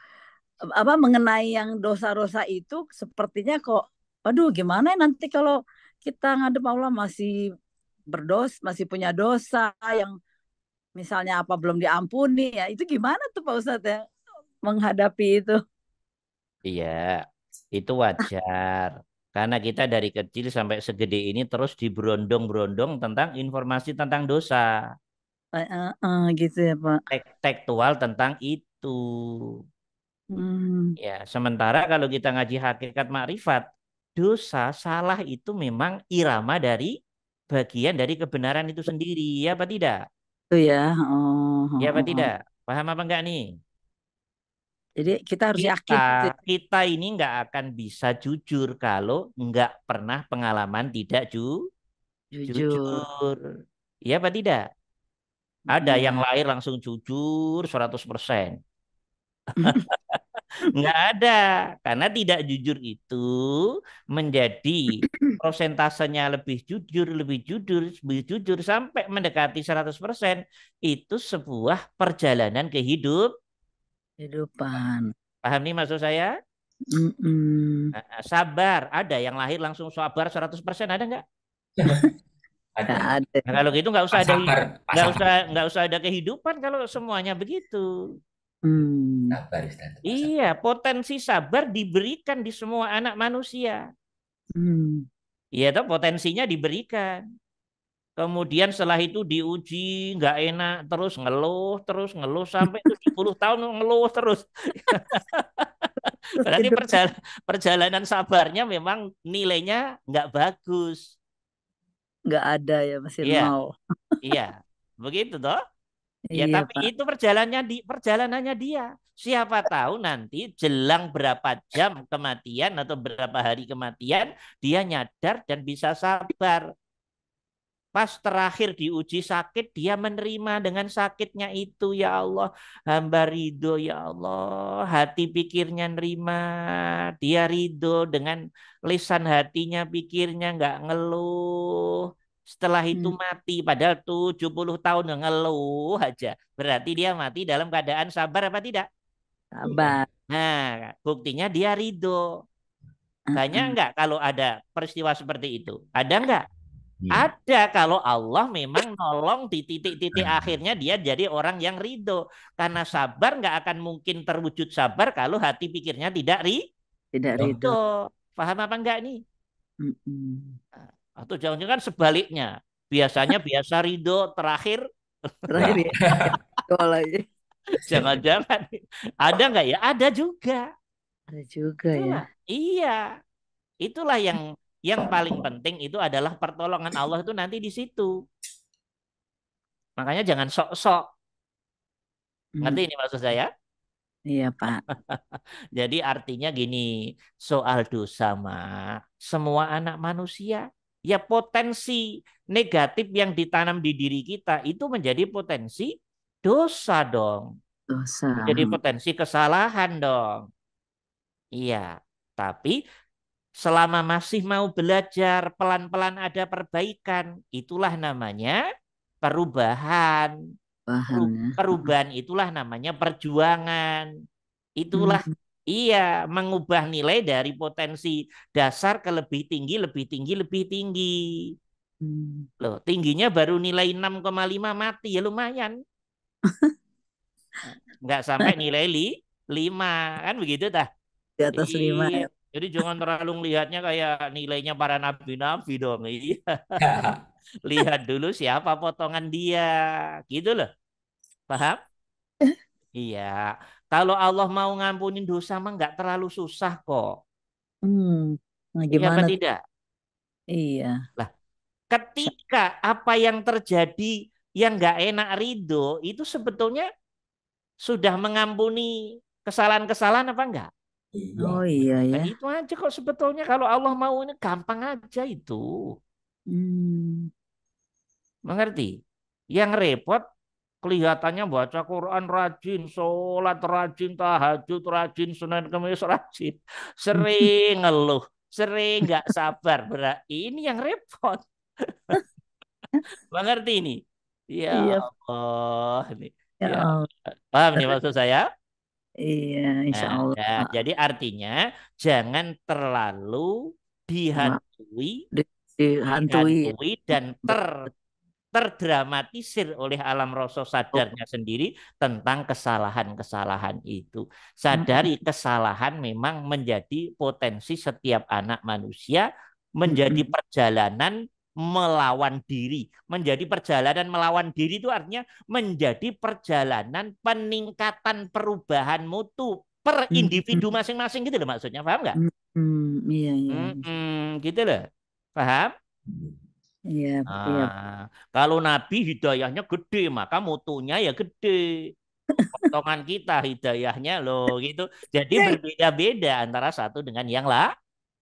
apa mengenai yang dosa-dosa itu sepertinya kok, aduh gimana ya nanti kalau kita ngadep Allah masih masih punya dosa yang misalnya apa belum diampuni ya itu gimana tuh Pak Ustadz ya menghadapi itu? Iya, itu wajar. Karena kita dari kecil sampai segede ini terus diberondong-berondong tentang informasi tentang dosa. Gitu ya Pak. Tekstual tentang itu. Hmm. Ya, sementara kalau kita ngaji hakikat makrifat, dosa, salah itu memang irama dari bagian dari kebenaran itu sendiri, ya apa tidak? Itu ya. Oh, Ya oh, apa oh, oh. tidak? Paham apa enggak nih? Jadi kita harus Kita, yakin gitu ya. kita ini nggak akan bisa jujur kalau nggak pernah pengalaman tidak Jujur. jujur. Ya apa tidak? Ada yang Ya. lahir langsung jujur 100%. Nggak ada. Karena tidak jujur itu menjadi prosentasenya lebih jujur sampai mendekati 100%. Itu sebuah perjalanan ke hidup. Kehidupan. Paham nih maksud saya? Mm-mm. Sabar, ada yang lahir langsung sabar 100%, ada nggak? Ada. Nggak ada. Nah, kalau gitu nggak usah Pak ada sabar, Pak sabar. nggak usah ada kehidupan kalau semuanya begitu. Hmm. Sabar Ustaz, Pak sabar. Iya, potensi sabar diberikan di semua anak manusia. Hmm. Iya, toh potensinya diberikan. Kemudian setelah itu diuji, nggak enak, terus ngeluh sampai 70 tahun ngeluh terus. Terus Berarti hidup perjalanan sabarnya memang nilainya nggak bagus. nggak ada ya, masih Iya, nol. iya, begitu toh. Ya, Iya tapi Pak. itu perjalanannya dia. Siapa tahu nanti jelang berapa jam kematian atau berapa hari kematian, dia nyadar dan bisa sabar. Pas terakhir diuji sakit, dia menerima dengan sakitnya itu. Ya Allah, hamba ridho ya Allah. Hati pikirnya nerima. Dia ridho dengan lisan hatinya, pikirnya nggak ngeluh. Setelah itu Hmm. mati, padahal 70 tahun ngeluh aja. Berarti dia mati dalam keadaan sabar apa tidak? Sabar. Nah, buktinya dia ridho. Banyak Uh-uh. nggak kalau ada peristiwa seperti itu? Ada nggak? Iya. Ada kalau Allah memang nolong di titik-titik Nah, akhirnya dia jadi orang yang ridho. Karena sabar nggak akan mungkin terwujud sabar kalau hati pikirnya tidak Tidak ridho. ridho. Paham apa enggak nih? Mm-mm. Atau jangan-jangan sebaliknya. Biasanya biasa ridho, terakhir Terakhir ya, ridho lagi. jangan-jangan. Ada nggak ya? Ada juga. Ada juga ya. Itulah. Iya. Itulah yang paling penting itu adalah pertolongan Allah itu nanti di situ. Makanya jangan sok-sok. Ngerti Hmm. ini maksud saya? Iya Pak. Jadi artinya gini, soal dosa mah semua anak manusia ya potensi negatif yang ditanam di diri kita itu menjadi potensi dosa dong. Dosa. Menjadi potensi kesalahan dong. Iya, tapi selama masih mau belajar, pelan-pelan ada perbaikan, itulah namanya perubahan. Bahannya. Perubahan itulah namanya perjuangan. Itulah Hmm. iya mengubah nilai dari potensi dasar ke lebih tinggi, lebih tinggi, lebih tinggi. Hmm. Loh, tingginya baru nilai 6,5 mati ya lumayan. Nggak sampai nilai 5 kan begitu tah? Di atas 5 Iya. ya. Jadi jangan terlalu melihatnya kayak nilainya para nabi-nabi dong. Iya. Lihat dulu siapa potongan dia. Gitu loh. Paham? Iya. Kalau Allah mau ngampunin dosa mah nggak terlalu susah kok. Hmm. Nah, Iya apa gimana tuh? tidak? Iya. Lah, ketika apa yang terjadi yang nggak enak ridho itu sebetulnya sudah mengampuni kesalahan-kesalahan apa enggak? iya. Oh iya Nah, ya. itu aja kok sebetulnya kalau Allah mau ini gampang aja itu. Hmm. Mengerti? Yang repot kelihatannya baca Quran rajin, sholat rajin, tahajud rajin, Senin Kamis rajin. Sering ngeluh, sering nggak sabar. Ini yang repot. Mengerti ini? Ya Iya. Allah. Ini. Ya Ya, Allah. paham nih maksud saya? Iya, insya Nah, Allah. jadi artinya jangan terlalu Wah, dihantui, dihantui. dan terdramatisir oleh alam rasa sadarnya sendiri tentang kesalahan-kesalahan itu. Sadari kesalahan memang menjadi potensi setiap anak manusia menjadi perjalanan melawan diri. Menjadi perjalanan melawan diri itu artinya menjadi perjalanan peningkatan perubahan mutu per individu masing-masing gitu loh maksudnya. Paham nggak? Iya, iya, Gitu loh. Paham? iya, iya. Nah, kalau Nabi hidayahnya gede, maka mutunya ya gede. Potongan kita hidayahnya loh gitu. Jadi berbeda-beda antara satu dengan yang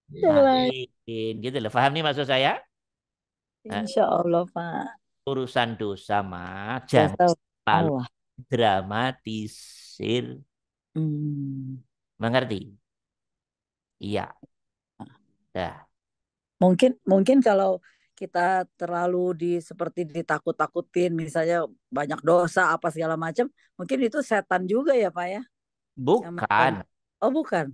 Mulai. lain. Gitu loh. Paham nih maksud saya? Nah, Insya Allah, Pak. urusan dosa mah jangan Dosa terlalu Allah. dramatisir. Hmm. Mengerti? Iya. Dah. Mungkin kalau kita terlalu seperti ditakut-takutin, misalnya banyak dosa apa segala macam, mungkin itu setan juga ya Pak ya, yang Bukan. oh bukan.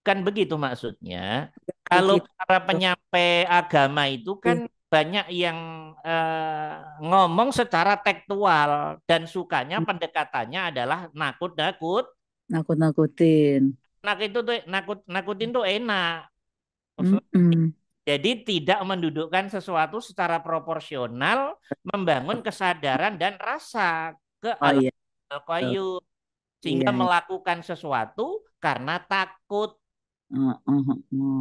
Kan begitu maksudnya. Kalau Begitu. para penyampai agama itu kan banyak yang ngomong secara tekstual dan sukanya pendekatannya adalah nakut-nakut. Nakut-nakutin. Nakutin tuh enak. Mm-mm. Jadi tidak mendudukkan sesuatu secara proporsional, membangun kesadaran dan rasa ke Oh iya. al-qayyum Iya, sehingga iya. melakukan sesuatu karena takut. Mm.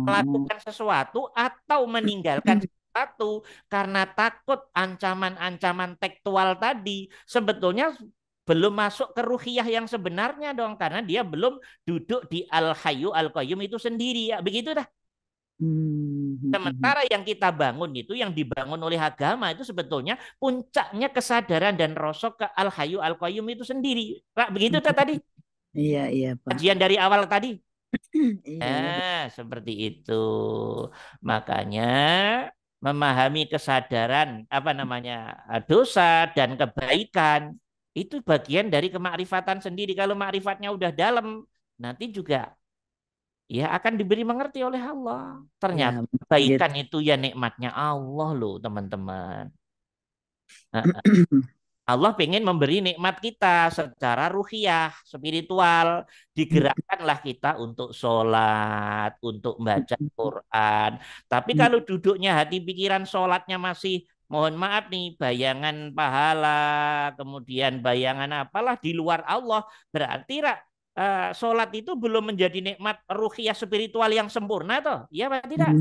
Melakukan sesuatu atau meninggalkan sesuatu karena takut ancaman-ancaman tekstual tadi sebetulnya belum masuk ke ruhiyah yang sebenarnya dong karena dia belum duduk di al-hayyu al-qayyum itu sendiri ya begitu dah. Sementara yang kita bangun itu yang dibangun oleh agama itu sebetulnya puncaknya kesadaran dan rosok ke al-hayyu al-qayyum itu sendiri. Pak, begitu tadi Iya, iya, Pak. kajian dari awal tadi. Iya, iya. Seperti itu. Makanya memahami kesadaran apa namanya dosa dan kebaikan itu bagian dari kemakrifatan sendiri. Kalau makrifatnya udah dalam, nanti juga ya akan diberi mengerti oleh Allah. Ya, Ternyata gitu. kebaikan itu ya nikmatnya Allah loh, teman-teman. Allah pengen memberi nikmat kita secara ruhiyah, spiritual. Digerakkanlah kita untuk sholat, untuk membaca Quran. Tapi kalau duduknya hati pikiran sholatnya masih, mohon maaf nih, bayangan pahala, kemudian bayangan apalah di luar Allah, berarti sholat itu belum menjadi nikmat ruhiyah spiritual yang sempurna toh. Iya Pak tidak?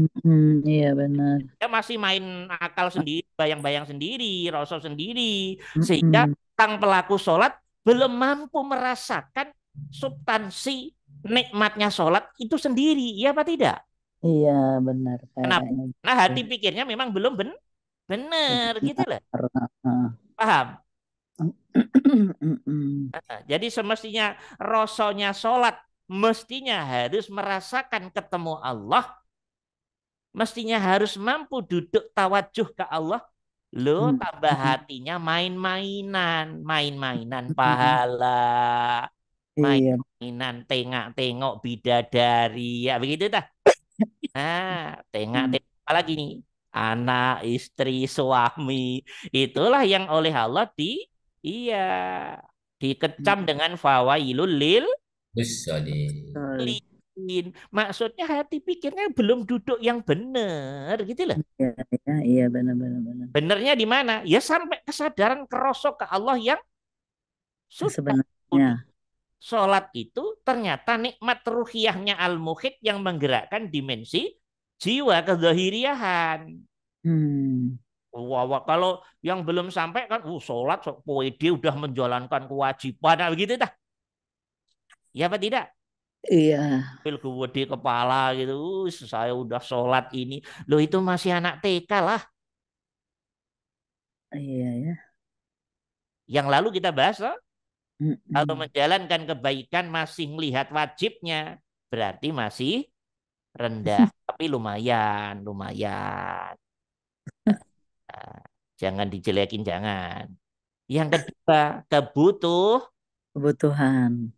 Iya, benar. Dia masih main akal sendiri, bayang-bayang sendiri, rasa sendiri, sehingga sang pelaku sholat belum mampu merasakan substansi nikmatnya sholat itu sendiri, ya apa tidak? Iya, benar Kenapa? kayaknya. Nah hati pikirnya memang belum benar, gitu loh. Paham? Jadi semestinya rasonya sholat mestinya harus merasakan ketemu Allah, mestinya harus mampu duduk tawajuh ke Allah. Lo tambah hatinya main-mainan pahala, Iya. mainan tengok-tengok bidadari, ya begitu dah. Tengok-tengok lagi nih, anak, istri, suami, itulah yang oleh Allah iya, dikecam dengan fawailul lil Sorry. maksudnya hati pikirnya belum duduk yang benar gitu loh. Iya, benar-benar. Benernya di mana? Ya sampai kesadaran kerosok ke Allah yang sudah Sebenarnya. sholat itu ternyata nikmat ruhiyahnya al-muhid yang menggerakkan dimensi jiwa kezahiriahan. Wah, kalau yang belum sampai kan, sholat, dia udah menjalankan kewajiban, begitu dah. Ya apa tidak? Iya. Gede kepala gitu, saya udah sholat ini. Loh itu masih anak TK lah. Iya ya. Yang lalu kita bahas loh. Kalau menjalankan kebaikan masih melihat wajibnya, berarti masih rendah. Tapi lumayan. Nah, jangan dijelekin, jangan. Yang kedua, Kebutuhan.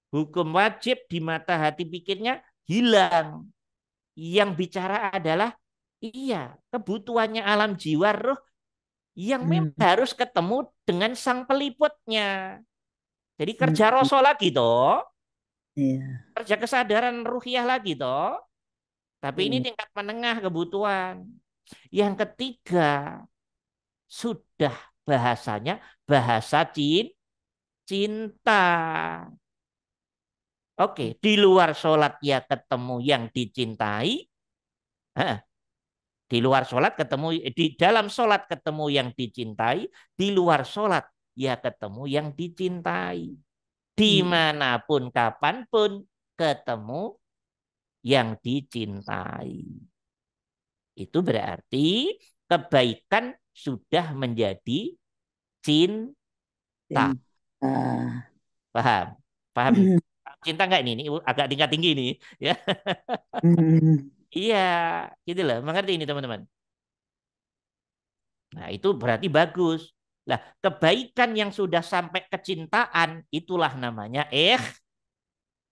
Hukum wajib di mata hati pikirnya hilang. Yang bicara adalah iya, kebutuhannya alam jiwa roh yang memang harus ketemu dengan sang peliputnya. Jadi kerja rasa lagi toh. Iya. Kerja kesadaran ruhiyah lagi toh. Tapi ini tingkat menengah kebutuhan. Yang ketiga, sudah bahasanya bahasa cinta. Oke, di luar sholat ya ketemu yang dicintai. Di luar sholat ketemu, di dalam sholat ketemu yang dicintai, di luar sholat ya ketemu yang dicintai. Dimanapun, kapanpun ketemu yang dicintai. Itu berarti kebaikan sudah menjadi cinta. Paham? Cinta nggak ini? Ini agak tingkat tinggi nih. Ya. Iya, gitu loh. Mengerti ini teman-teman. Nah, itu berarti bagus. Nah, kebaikan yang sudah sampai kecintaan, itulah namanya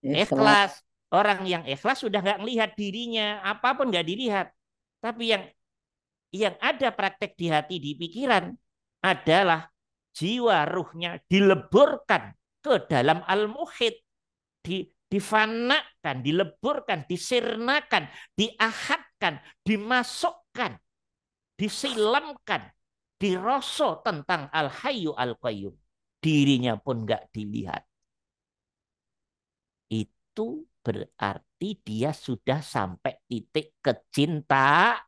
Ikhlas. Ikhlas. Orang yang ikhlas sudah nggak melihat dirinya, apapun nggak dilihat. Tapi yang ada praktek di hati, di pikiran adalah jiwa ruhnya dileburkan ke dalam al-muhit, difanakan, dileburkan, disirnakan, diahadkan, dimasukkan, disilamkan, dirosok tentang al-hayyu al-qayyum. Dirinya pun nggak dilihat. Itu berarti dia sudah sampai titik kecintaan.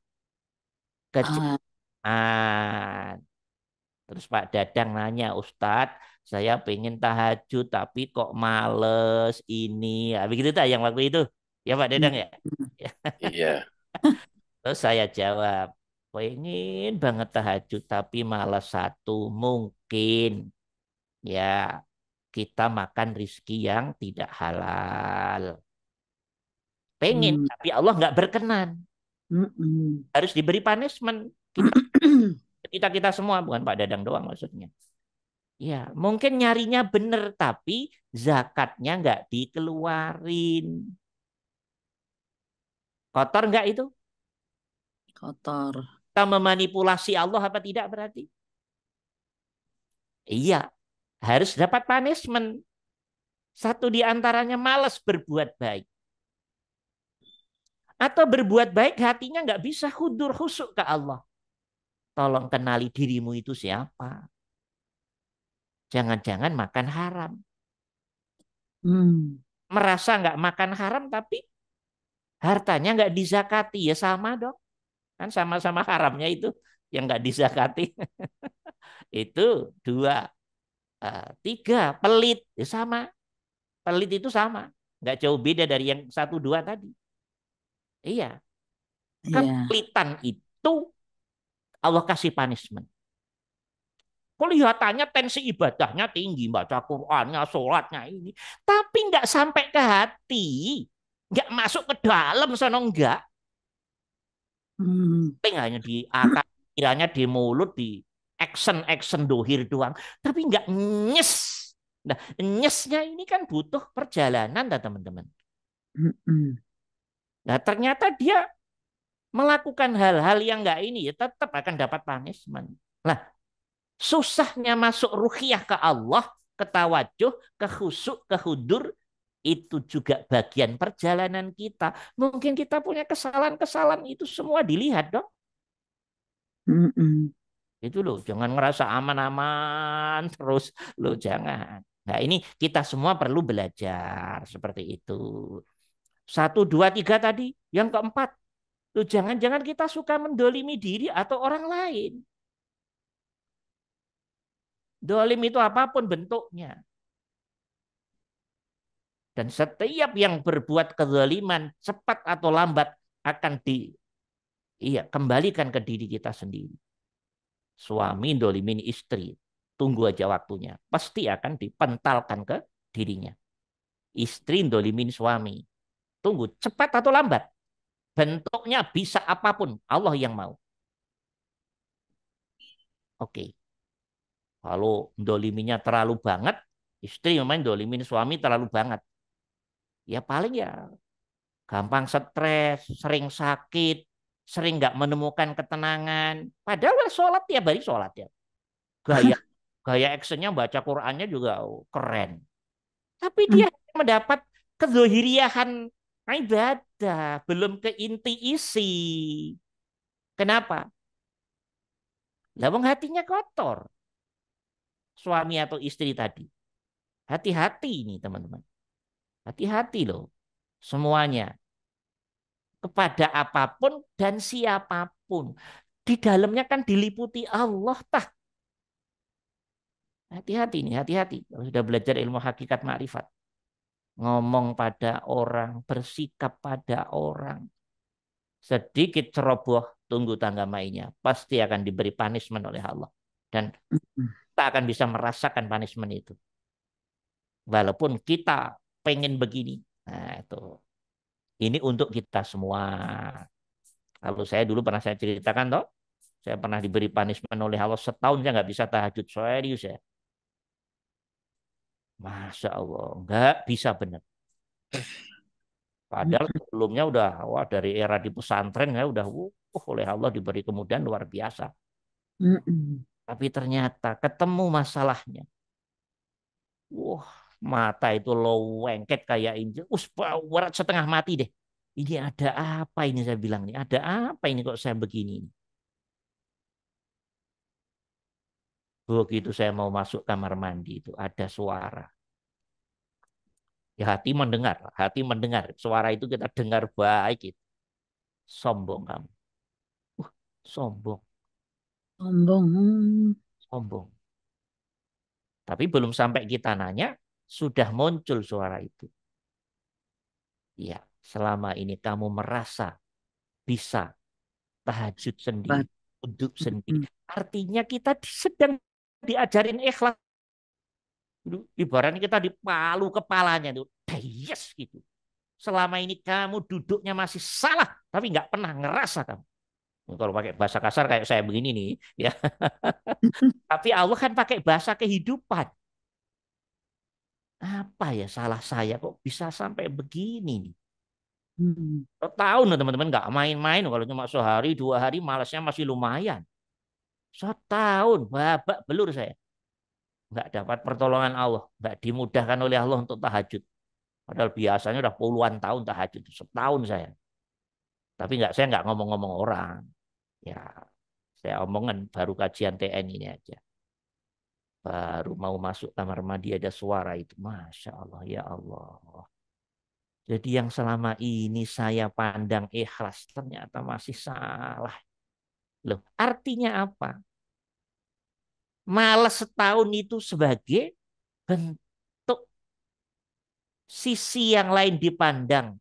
Terus Pak Dadang nanya, Ustadz, saya pengen tahajud tapi kok males ini. Ya, begitu tak yang waktu itu? Ya Pak Dadang ya? Iya. Terus saya jawab, pengen banget tahajud tapi malas satu. Mungkin ya kita makan rizki yang tidak halal. Pengen, tapi Allah nggak berkenan. Harus diberi punishment. Kita semua, bukan Pak Dadang doang maksudnya. Ya, mungkin nyarinya bener, tapi zakatnya nggak dikeluarin. Kotor nggak itu? Kotor. Kita memanipulasi Allah apa tidak berarti? Iya, harus dapat punishment. Satu di antaranya malas berbuat baik. Atau berbuat baik hatinya nggak bisa hudur khusuk ke Allah. Tolong kenali dirimu itu siapa. Jangan-jangan makan haram. Merasa nggak makan haram tapi hartanya nggak dizakati. Ya sama dong. Kan sama-sama haramnya itu yang nggak dizakati. Itu 2. 3, pelit. Ya sama. Pelit itu sama. Nggak jauh beda dari yang 1, 2 tadi. Iya. Kepelitan itu Allah kasih punishment. Kelihatannya tensi ibadahnya tinggi, baca Qur'annya, sholatnya ini. Tapi nggak sampai ke hati. Nggak masuk ke dalam sana, enggak. Hanya di akal, kiranya di mulut, di action dohir doang. Tapi nggak nyes. Nah, nyesnya ini kan butuh perjalanan, teman-teman. Nah, ternyata dia melakukan hal-hal yang nggak ini, ya tetap akan dapat punishment. Nah, susahnya masuk ruhiyah ke Allah, ke tawajuh, ke khusyuk, ke hudur, itu juga bagian perjalanan kita. Mungkin kita punya kesalahan-kesalahan itu semua dilihat dong. Itu loh, jangan ngerasa aman-aman terus. Loh, jangan. Nah, ini kita semua perlu belajar seperti itu. 1, 2, 3 tadi. Yang keempat, loh, jangan-jangan kita suka mendolimi diri atau orang lain. Dolim itu apapun bentuknya. Dan setiap yang berbuat kezaliman cepat atau lambat akan kembalikan ke diri kita sendiri. Suami dolimin istri, tunggu aja waktunya. Pasti akan dipentalkan ke dirinya. Istri dolimin suami, tunggu cepat atau lambat. Bentuknya bisa apapun, Allah yang mau. Oke. Kalau doliminya terlalu banget, istri memang dolimin suami terlalu banget. Ya paling ya gampang stres, sering sakit, sering nggak menemukan ketenangan. Padahal sholat tiap hari sholat ya. Gaya actionnya baca Qurannya juga keren. Tapi dia mendapat kezohiriahan ibadah, belum ke inti isi. Kenapa? Lawang hatinya kotor. Suami atau istri tadi. Hati-hati ini teman-teman. Hati-hati loh. Semuanya. Kepada apapun dan siapapun. Di dalamnya kan diliputi Allah. Hati-hati nih, hati-hati. Sudah belajar ilmu hakikat ma'rifat. Ngomong pada orang, bersikap pada orang. Sedikit ceroboh, tunggu tangga mainnya. Pasti akan diberi punishment oleh Allah. Dan kita akan bisa merasakan punishment itu. Walaupun kita pengen begini. Nah itu. Ini untuk kita semua. Kalau saya dulu pernah saya ceritakan toh, saya pernah diberi punishment oleh Allah setahun saya nggak bisa tahajud, serius ya. Masya Allah, nggak bisa benar. Padahal sebelumnya udah wah dari era di pesantren ya udah oleh Allah diberi kemudahan luar biasa. Tapi ternyata ketemu masalahnya. Wah, mata itu lowengket kayak ini. Berat setengah mati deh. Ini ada apa ini saya bilang nih? Ada apa ini kok saya begini? Begitu saya mau masuk kamar mandi itu ada suara. Ya hati mendengar. Suara itu kita dengar baik itu. Sombong kamu. Sombong, Sombong. sombong. Tapi belum sampai kita nanya, sudah muncul suara itu. Ya, selama ini kamu merasa bisa tahajud sendiri, duduk sendiri. Artinya kita sedang diajarin ikhlas. Ibaratnya kita dipalu kepalanya itu, yes gitu. Selama ini kamu duduknya masih salah, tapi nggak pernah ngerasa kamu. Kalau pakai bahasa kasar kayak saya begini nih, ya. Tapi Allah kan pakai bahasa kehidupan. Apa ya salah saya kok bisa sampai begini nih? Setahun teman-teman nggak main-main. Kalau cuma sehari, 2 hari, malasnya masih lumayan. Setahun, babak belur saya. Nggak dapat pertolongan Allah. Nggak dimudahkan oleh Allah untuk tahajud. Padahal biasanya udah puluhan tahun tahajud. Setahun saya. Tapi saya nggak ngomong-ngomong orang. Ya, saya omongan baru kajian TN ini aja. Baru mau masuk kamar mandi ada suara itu. Masya Allah, ya Allah. Jadi yang selama ini saya pandang ikhlas ternyata masih salah. Loh, artinya apa? Malas setahun itu sebagai bentuk sisi yang lain dipandang.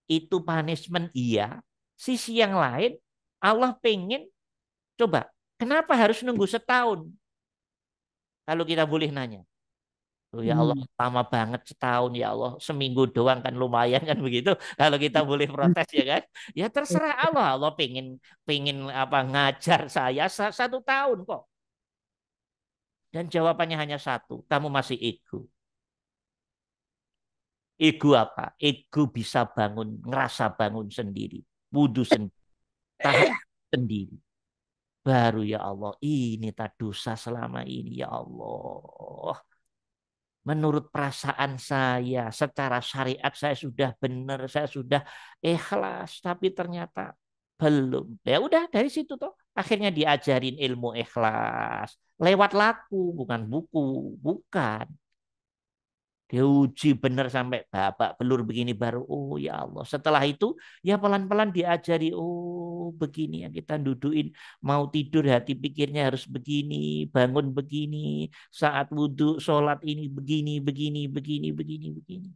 Itu punishment iya. Sisi yang lain Allah pengen coba. Kenapa harus nunggu setahun? Kalau kita boleh nanya. Oh, ya Allah, lama banget setahun ya Allah. Seminggu doang kan lumayan kan begitu. Kalau kita boleh protes ya kan. Ya terserah Allah. Allah pengen apa ngajar saya 1 tahun kok. Dan jawabannya hanya satu. Kamu masih ego. Ego apa? Ego bisa ngerasa bangun sendiri. Wudhu sendiri. Tahan sendiri. Baru ya Allah, ini tak dosa selama ini ya Allah. Menurut perasaan saya, secara syariat saya sudah benar, saya sudah ikhlas, tapi ternyata belum. Ya udah dari situ toh. Akhirnya diajarin ilmu ikhlas lewat laku, bukan buku, bukan. Diuji benar sampai babak belur begini baru oh ya Allah. Setelah itu ya pelan-pelan diajari oh begini yang kita duduin mau tidur hati pikirnya harus begini, bangun begini, saat wudhu sholat ini begini, begini, begini, begini, begini.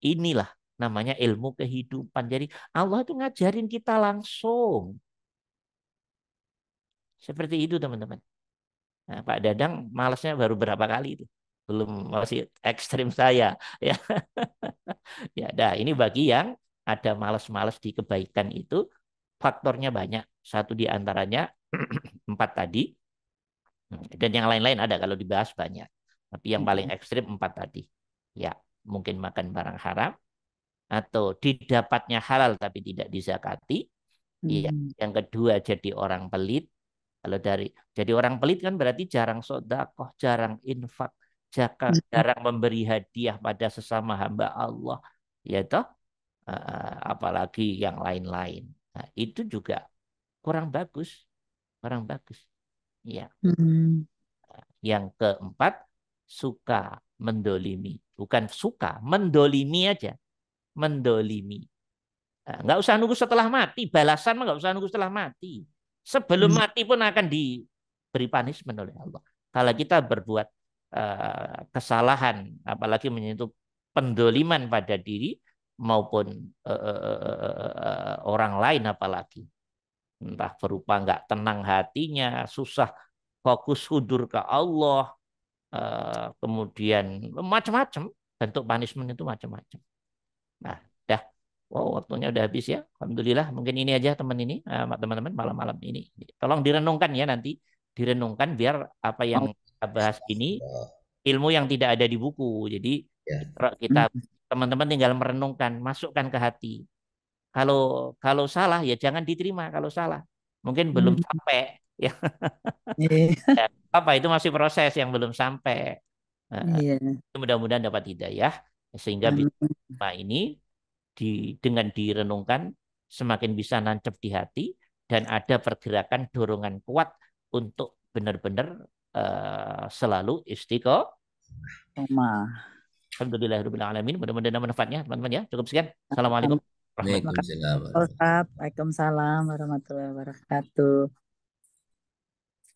Inilah namanya ilmu kehidupan. Jadi Allah itu ngajarin kita langsung. Seperti itu teman-teman. Nah, Pak Dadang malasnya baru berapa kali itu? Belum masih ekstrim saya ya. Ya, dah ini bagi yang ada malas-malas di kebaikan itu faktornya banyak. Satu di antaranya 4 tadi dan yang lain-lain ada kalau dibahas banyak. Tapi yang paling ekstrim 4 tadi. Ya, mungkin makan barang haram atau didapatnya halal tapi tidak dizakati. Iya, yang kedua jadi orang pelit. Kalau jadi orang pelit kan berarti jarang sedekah, jarang infak, jarang memberi hadiah pada sesama hamba Allah, ya toh, apalagi yang lain-lain. Nah, itu juga kurang bagus, kurang bagus. Ya. Yang keempat suka mendolimi, bukan suka mendolimi aja, mendolimi. Nggak usah nunggu setelah mati, balasan nggak usah nunggu setelah mati. Sebelum mati pun akan diberi punishment oleh Allah. Kalau kita berbuat kesalahan, apalagi menyentuh pendoliman pada diri maupun orang lain apalagi. Entah berupa nggak tenang hatinya, susah fokus hudur ke Allah, kemudian macam-macam bentuk punishment itu macam-macam. Nah, dah. Wow, waktunya udah habis ya. Alhamdulillah. Mungkin ini aja teman-teman malam-malam ini. Tolong direnungkan ya nanti. Direnungkan biar apa yang kita bahas ini ilmu yang tidak ada di buku. Jadi Ya. Kalau kita teman-teman tinggal merenungkan, masukkan ke hati. Kalau salah ya jangan diterima kalau salah. Mungkin belum sampai ya. Iya. Ya, apa itu masih proses yang belum sampai. Nah, Iya. mudah-mudahan dapat hidayah sehingga Amin. bisa ini dengan direnungkan semakin bisa nancep di hati dan ada pergerakan dorongan kuat untuk benar-benar selalu istiqomah. Alhamdulillahirabbil alamin. Mudah-mudahan ada manfaatnya teman-teman ya. Cukup sekian. Assalamualaikum warahmatullahi wabarakatuh. Waalaikumsalam. Ustaz, Waalaikumsalam warahmatullahi wabarakatuh.